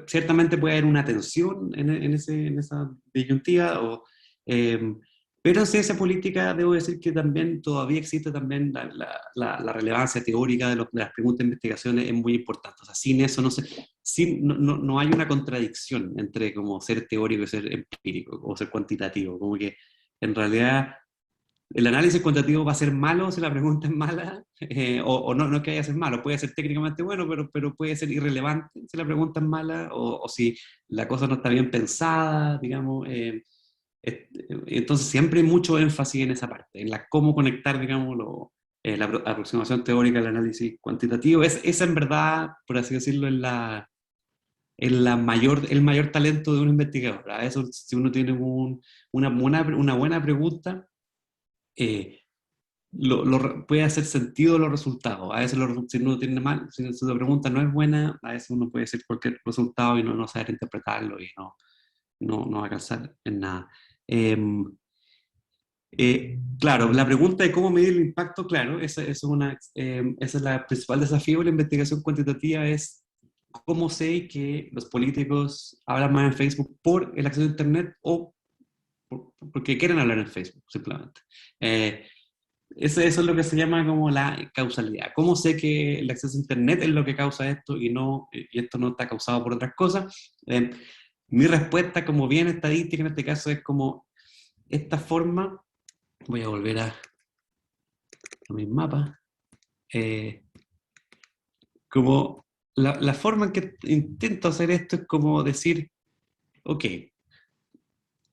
ciertamente puede haber una tensión en esa disyuntiva, pero en ciencia política debo decir que también todavía existe también la relevancia teórica de las preguntas de investigaciones, es muy importante. O sea, sin eso no hay una contradicción entre como ser teórico y ser empírico, o ser cuantitativo. Como que en realidad el análisis cuantitativo va a ser malo si la pregunta es mala, o no que vaya a ser malo, puede ser técnicamente bueno, pero puede ser irrelevante si la pregunta es mala, o si la cosa no está bien pensada, digamos. Entonces siempre hay mucho énfasis en esa parte, en cómo conectar, digamos, la aproximación teórica del análisis cuantitativo. Esa en verdad, por así decirlo, es el mayor talento de un investigador. A eso, si uno tiene una buena pregunta, puede hacer sentido los resultados. A veces si uno tiene mal, si la pregunta no es buena, a veces uno puede decir cualquier resultado y no saber interpretarlo y no va a alcanzar en nada. Claro, la pregunta de cómo medir el impacto, claro, ese es el principal desafío de la investigación cuantitativa, es cómo sé que los políticos hablan más en Facebook por el acceso a Internet o porque quieren hablar en Facebook, simplemente. Eso es lo que se llama como la causalidad. ¿Cómo sé que el acceso a Internet es lo que causa esto y esto no está causado por otras cosas? Mi respuesta, como bien estadística en este caso, es como esta forma. Voy a volver a mis mapas. Como la forma en que intento hacer esto es como decir, ok,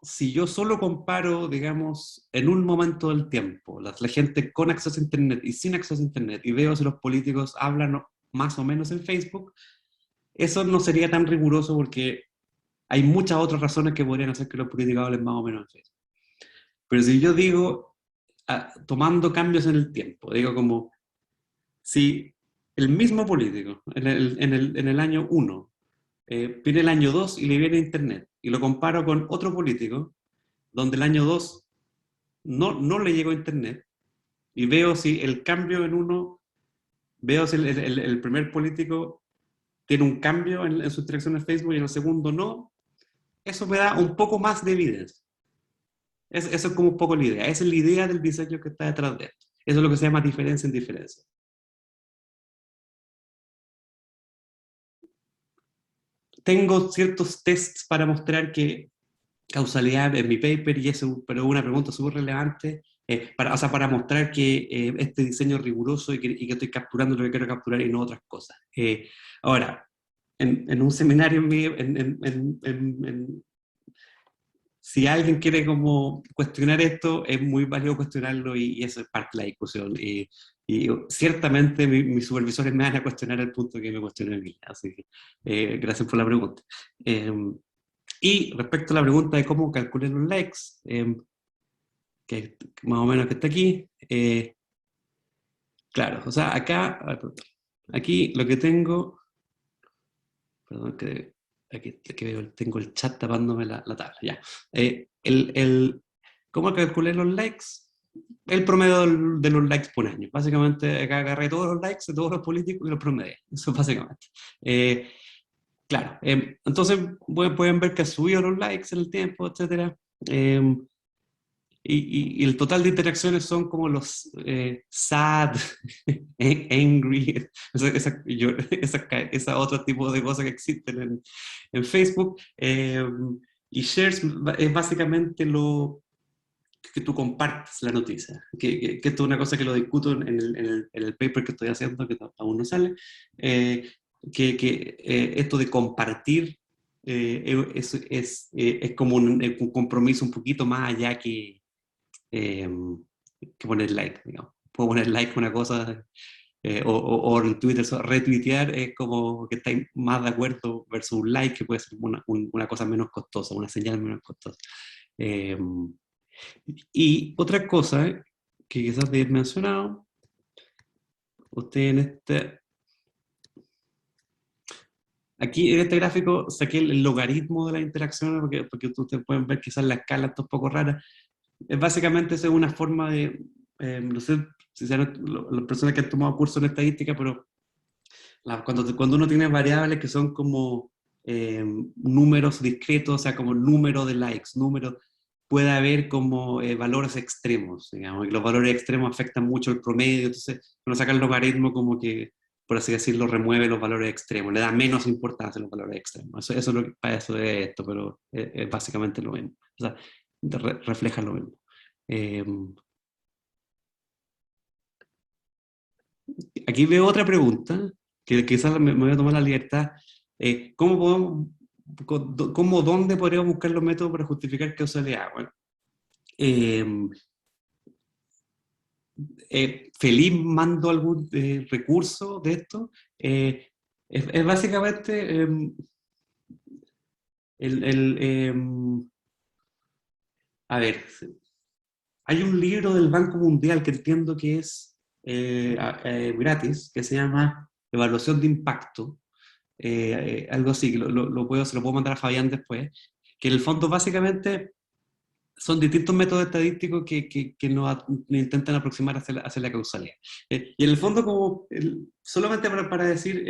si yo solo comparo, digamos, en un momento del tiempo, la gente con acceso a Internet y sin acceso a Internet, y veo si los políticos hablan más o menos en Facebook, eso no sería tan riguroso porque hay muchas otras razones que podrían hacer que los políticos hablen más o menos en Facebook. Pero si yo digo, tomando cambios en el tiempo, digo como, si el mismo político en el año 1 viene el año 2 y le viene Internet, y lo comparo con otro político, donde el año 2 no le llegó Internet, y veo si el cambio en uno, veo si el primer político tiene un cambio en su interacción en Facebook y en el segundo no, eso me da un poco más de evidencia. Eso es como un poco la idea. Esa es la idea del diseño que está detrás de esto. Eso es lo que se llama diferencia en diferencia. Tengo ciertos tests para mostrar que causalidad en mi paper, pero una pregunta súper relevante, para mostrar que este diseño es riguroso y que estoy capturando lo que quiero capturar y no otras cosas. Ahora, en un seminario si alguien quiere como cuestionar esto, es muy válido cuestionarlo y eso es parte de la discusión. Y ciertamente mis supervisores me van a cuestionar el punto que me cuestioné a mí. Así que gracias por la pregunta. Y respecto a la pregunta de cómo calculé los likes, que más o menos que está aquí, claro, o sea, aquí lo que tengo, perdón, que aquí tengo el chat tapándome la tabla, ya. ¿Cómo calculé los likes? El promedio de los likes por año. Básicamente acá agarré todos los likes de todos los políticos y los promedié. Eso básicamente. Claro, entonces pueden ver que ha subido los likes en el tiempo, etc. Y el total de interacciones son como los sad, angry, esa otro tipo de cosas que existen en Facebook. Y shares es básicamente lo que tú compartes la noticia, que esto es una cosa que lo discuto en el paper que estoy haciendo, que aún no sale, esto de compartir es como un compromiso un poquito más allá que poner like, digamos. Puedo poner like una cosa, o en Twitter retuitear es como que estáis más de acuerdo versus un like, que puede ser una cosa menos costosa, una señal menos costosa. Y otra cosa que quizás te he mencionado, usted aquí en este gráfico saqué el logaritmo de las interacciones, porque ustedes pueden ver quizás la escala está un poco rara. Básicamente es una forma de, no sé si sean las personas que han tomado cursos en estadística, pero cuando uno tiene variables que son como números discretos, o sea, como número de likes, puede haber como valores extremos, digamos, y los valores extremos afectan mucho el promedio, entonces uno saca el logaritmo como que, por así decirlo, remueve los valores extremos, le da menos importancia a los valores extremos. Para eso es esto, pero es básicamente lo mismo. O sea, refleja lo mismo. Aquí veo otra pregunta, que quizás me voy a tomar la libertad. ¿Dónde podríamos buscar los métodos para justificar causalidad? Bueno, feliz mando algún recurso de esto. Es básicamente a ver, hay un libro del Banco Mundial que entiendo que es gratis, que se llama Evaluación de Impacto, algo así, que se lo puedo mandar a Fabián después, que en el fondo básicamente son distintos métodos estadísticos que nos intentan aproximar hacia la causalidad. Y en el fondo, como solamente para decir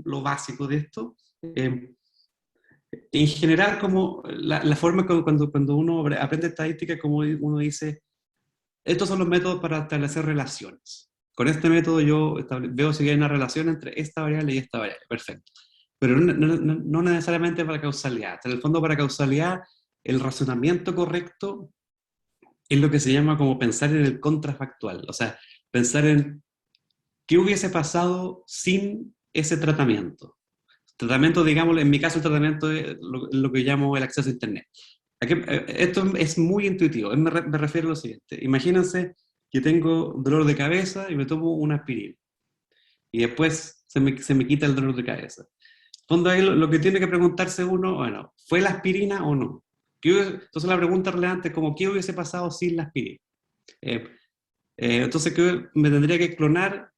lo básico de esto, en general, como la forma cuando uno aprende estadística, como uno dice, estos son los métodos para establecer relaciones. Con este método yo veo si hay una relación entre esta variable y esta variable. Perfecto. Pero no necesariamente para causalidad. En el fondo, para causalidad, el razonamiento correcto es lo que se llama como pensar en el contrafactual. O sea, pensar en qué hubiese pasado sin ese tratamiento. Tratamiento, digamos, en mi caso el tratamiento es lo que llamo el acceso a Internet. Esto es muy intuitivo, me refiero a lo siguiente. Imagínense que tengo dolor de cabeza y me tomo una aspirina. Y después se me quita el dolor de cabeza. Fondo ahí lo que tiene que preguntarse uno, bueno, ¿fue la aspirina o no? Entonces la pregunta relevante es como, ¿qué hubiese pasado sin la aspirina? Entonces me tendría que clonar,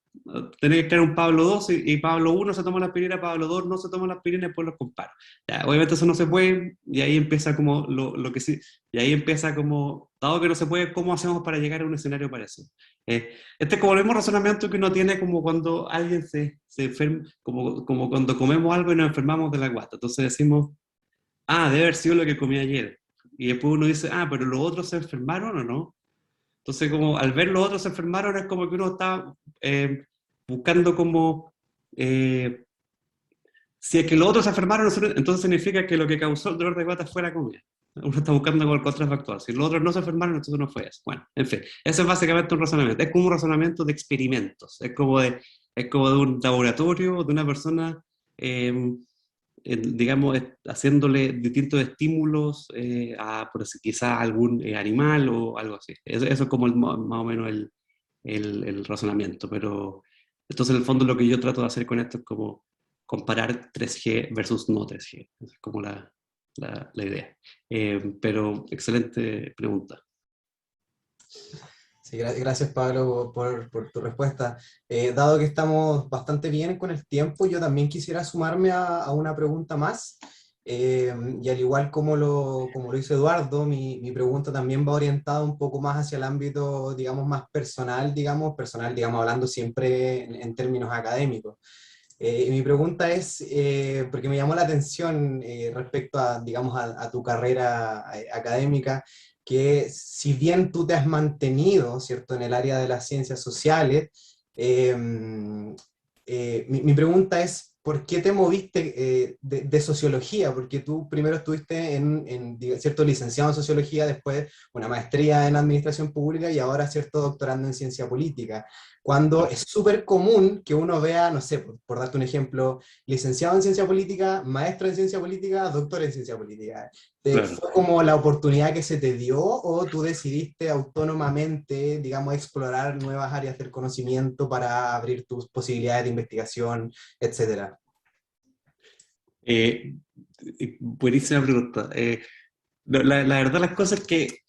tendría que crear un Pablo 2 y Pablo 1 se toma la aspirina, Pablo 2 no se toma la aspirina y después los comparo. Ya, obviamente eso no se puede y ahí empieza como lo que sí, y ahí empieza como, dado que no se puede, ¿cómo hacemos para llegar a un escenario parecido? Este es como el mismo razonamiento que uno tiene como cuando alguien se enferma, como cuando comemos algo y nos enfermamos de la guata. Entonces decimos, debe haber sido lo que comí ayer. Y después uno dice, pero los otros se enfermaron o no. Entonces, como al ver los otros se enfermaron, es como que uno está buscando como, si es que los otros se enfermaron, entonces significa que lo que causó el dolor de guata fue la comida. Uno está buscando como el contrafactual. Si los otros no se enfermaron, entonces no fue eso. Bueno, en fin, eso es básicamente un razonamiento. Es como un razonamiento de experimentos. Es como de un laboratorio, de una persona, digamos, haciéndole distintos estímulos quizá algún animal o algo así. Eso es como más o menos el razonamiento. Pero entonces, en el fondo, lo que yo trato de hacer con esto es como comparar 3G versus no 3G. Esa es como la idea. Pero excelente pregunta. Sí, gracias Pablo por tu respuesta. Dado que estamos bastante bien con el tiempo, yo también quisiera sumarme a una pregunta más. Y al igual como lo hizo Eduardo, mi pregunta también va orientada un poco más hacia el ámbito, digamos, más personal, digamos, hablando siempre en términos académicos. Mi pregunta es, porque me llamó la atención respecto a, digamos, a tu carrera académica, que si bien tú te has mantenido, ¿cierto?, en el área de las ciencias sociales, mi pregunta es, ¿por qué te moviste de sociología? Porque tú primero estuviste cierto, licenciado en sociología, después una maestría en administración pública y ahora, cierto, doctorando en ciencia política. Cuando es súper común que uno vea, no sé, por darte un ejemplo, licenciado en ciencia política, maestro en ciencia política, doctor en ciencia política. Claro. ¿Fue como la oportunidad que se te dio o tú decidiste autónomamente, digamos, explorar nuevas áreas del conocimiento para abrir tus posibilidades de investigación, etcétera? Buenísima pregunta. La verdad las cosas es que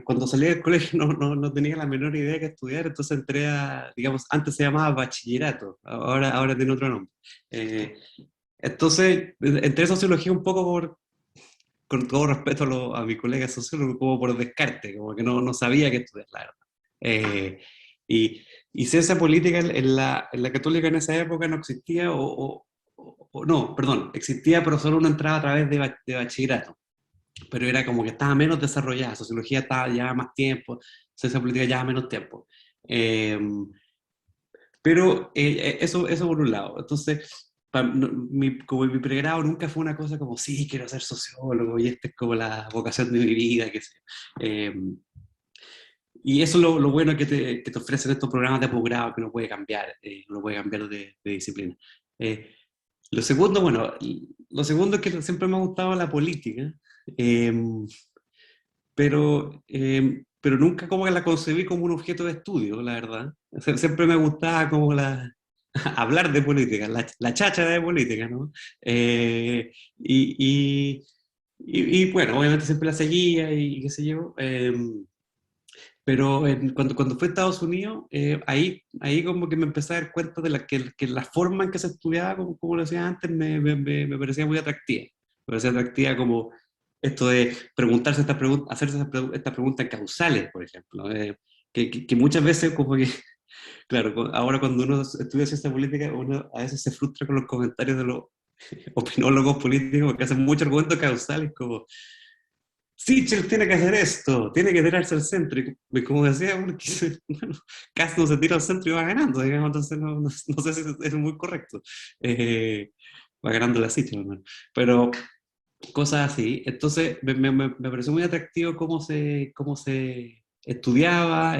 cuando salí del colegio no tenía la menor idea que estudiar, entonces entré digamos, antes se llamaba bachillerato, ahora tiene otro nombre. Entonces entré a sociología un poco con todo respeto a mis colegas sociólogos, como por descarte, como que no sabía qué estudiar, la verdad. Y ciencia política en la católica en esa época no existía, no, perdón, existía, pero solo una entrada a través de bachillerato. Pero era como que estaba menos desarrollada, sociología llevaba más tiempo, ciencia política llevaba menos tiempo. Pero eso por un lado. Entonces, como mi pregrado nunca fue una cosa como, sí, quiero ser sociólogo y esta es como la vocación de mi vida, qué sé yo. Y eso es lo bueno que te ofrecen estos programas de posgrado, que uno puede cambiar de disciplina. Lo segundo es que siempre me ha gustado la política, pero pero nunca como que la concebí como un objeto de estudio, la verdad. Siempre me gustaba como hablar de política, la cháchara de política, ¿no? Y, y, y, bueno, obviamente siempre la seguía y qué sé yo. Pero cuando fui a Estados Unidos, ahí como que me empecé a dar cuenta de que la forma en que se estudiaba, como lo decía antes, me parecía muy atractiva. Me parecía atractiva como esto de preguntarse estas preguntas, hacerse estas preguntas causales, por ejemplo. Que muchas veces como que, claro, ahora cuando uno estudia ciencia política, uno a veces se frustra con los comentarios de los opinólogos políticos que hacen muchos argumentos causales, como Sichel tiene que hacer esto, tiene que tirarse al centro. Y como decía, porque, bueno, Castro se tira al centro y va ganando, digamos, entonces no sé si es muy correcto. Va ganando la Sichel, hermano. Pero cosas así. Entonces me pareció muy atractivo cómo se estudiaba.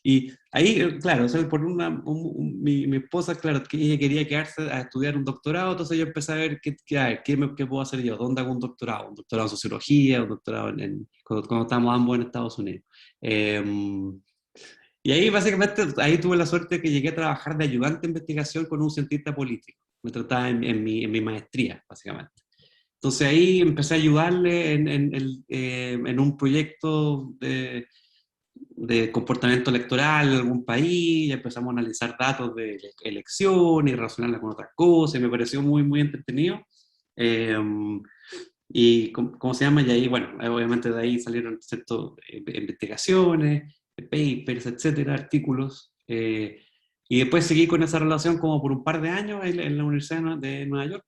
Y ahí, claro, o sea, por mi esposa, claro, que ella quería quedarse a estudiar un doctorado, entonces yo empecé a ver qué puedo hacer yo, dónde hago un doctorado en sociología, un doctorado cuando estábamos ambos en Estados Unidos. Y ahí básicamente, ahí tuve la suerte de que llegué a trabajar de ayudante de investigación con un cientista político. Me trataba en mi maestría, básicamente. Entonces ahí empecé a ayudarle en un proyecto de comportamiento electoral en algún país, y empezamos a analizar datos de elecciones y relacionarlas con otras cosas, y me pareció muy, muy entretenido. Eh, y ¿cómo se llama? Y ahí, bueno, obviamente de ahí salieron ciertas investigaciones, papers, etcétera, artículos. Y después seguí con esa relación como por un par de años en la Universidad de Nueva York.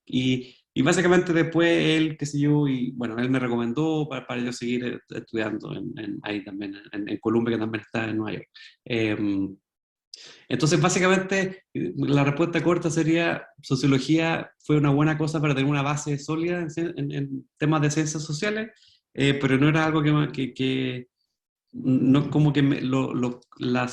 Y básicamente después él, qué sé yo, y bueno, él me recomendó para yo seguir estudiando ahí también, en Columbia, que también está en Nueva York. Entonces, básicamente, la respuesta corta sería, sociología fue una buena cosa para tener una base sólida en temas de ciencias sociales, pero no era algo no como que la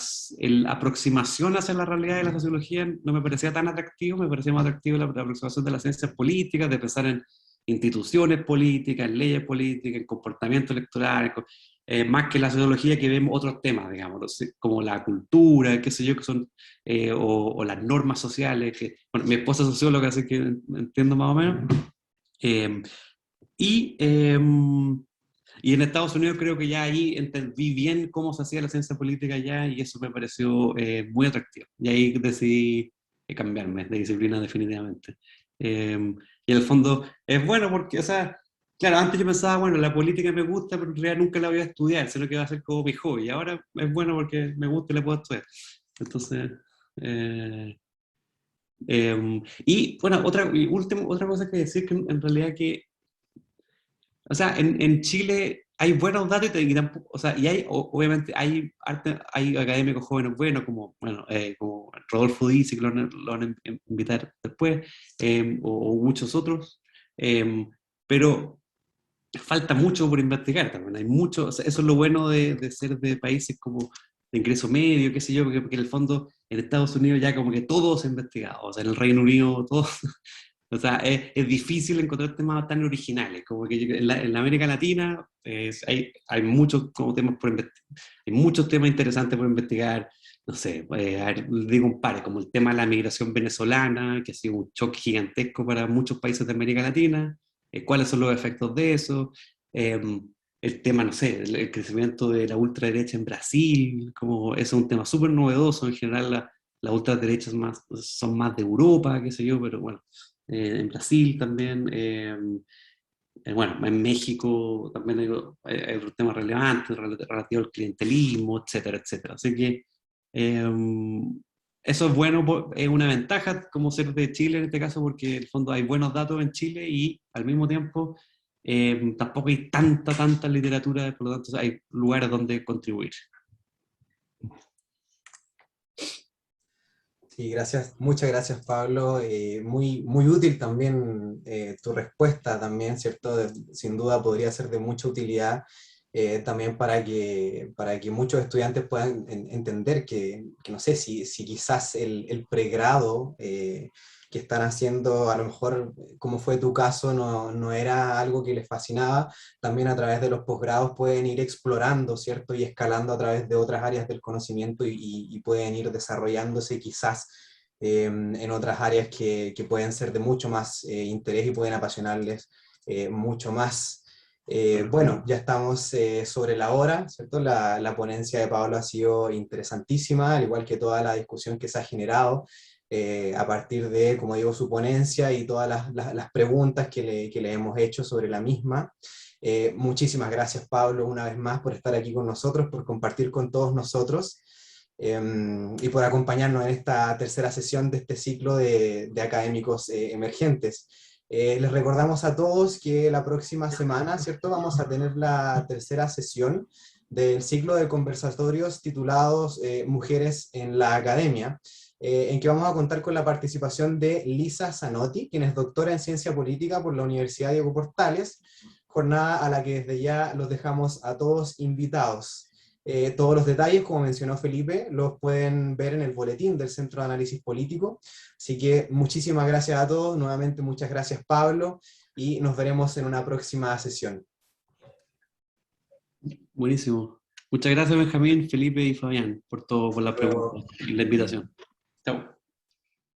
aproximación hacia la realidad de la sociología no me parecía tan atractivo, me parecía más atractivo la aproximación de las ciencias políticas, de pensar en instituciones políticas, en leyes políticas, en comportamiento electoral, más que la sociología que vemos otros temas, digamos, como la cultura, qué sé yo, que son, o las normas sociales, que, bueno, mi esposa es socióloga, así que entiendo más o menos. Eh, y, eh, y en Estados Unidos creo que ya ahí entendí bien cómo se hacía la ciencia política allá, y eso me pareció muy atractivo. Y ahí decidí cambiarme de disciplina definitivamente. Y en el fondo es bueno porque, o sea, claro, antes yo pensaba, bueno, la política me gusta, pero en realidad nunca la voy a estudiar, sino que va a ser como mi hobby. Y ahora es bueno porque me gusta y la puedo estudiar. Entonces, eh, y bueno, otra cosa que decir, que en realidad que, o sea, en Chile hay buenos datos y tampoco, o sea, y obviamente hay académicos jóvenes buenos, como, bueno, como Rodolfo Dice, que lo van a invitar después, o muchos otros, pero falta mucho por investigar también. Hay mucho, o sea, eso es lo bueno de ser de países como de ingreso medio, qué sé yo, porque en el fondo en Estados Unidos ya como que todo se ha investigado, o sea, en el Reino Unido todo. O sea, es difícil encontrar temas tan originales, como que en la América Latina hay muchos como temas por investigar, hay muchos temas interesantes por investigar, no sé, a ver, digo un par, como el tema de la migración venezolana, que ha sido un choque gigantesco para muchos países de América Latina, cuáles son los efectos de eso, eh, el tema, no sé, el crecimiento de la ultraderecha en Brasil, como eso es un tema súper novedoso, en general las ultraderechas son más de Europa, qué sé yo, pero bueno, en Brasil también, bueno, en México también hay otros temas relevantes relativos al clientelismo, etcétera, etcétera. Así que eso es bueno, es una ventaja como ser de Chile en este caso, porque en el fondo hay buenos datos en Chile y al mismo tiempo tampoco hay tanta literatura, por lo tanto hay lugares donde contribuir. Sí, gracias, muchas gracias Pablo. Muy, muy útil también tu respuesta también, ¿cierto? Sin duda podría ser de mucha utilidad. también para que muchos estudiantes puedan entender que no sé, si quizás el pregrado que están haciendo, a lo mejor, como fue tu caso, no era algo que les fascinaba, también a través de los posgrados pueden ir explorando, ¿cierto? Y escalando a través de otras áreas del conocimiento y pueden ir desarrollándose quizás en otras áreas que pueden ser de mucho más interés y pueden apasionarles mucho más. Bueno, ya estamos sobre la hora, ¿cierto? La ponencia de Pablo ha sido interesantísima, al igual que toda la discusión que se ha generado a partir de, como digo, su ponencia y todas las preguntas que le hemos hecho sobre la misma. Muchísimas gracias, Pablo, una vez más por estar aquí con nosotros, por compartir con todos nosotros y por acompañarnos en esta tercera sesión de este ciclo de académicos emergentes. Les recordamos a todos que la próxima semana, ¿cierto? Vamos a tener la tercera sesión del ciclo de conversatorios titulados Mujeres en la Academia, en que vamos a contar con la participación de Lisa Zanotti, quien es doctora en Ciencia Política por la Universidad Diego Portales, jornada a la que desde ya los dejamos a todos invitados. Todos los detalles, como mencionó Felipe, los pueden ver en el boletín del Centro de Análisis Político. Así que muchísimas gracias a todos. Nuevamente muchas gracias, Pablo, y nos veremos en una próxima sesión. Buenísimo. Muchas gracias, Benjamín, Felipe y Fabián, por todo, por la pregunta y la invitación. Chao.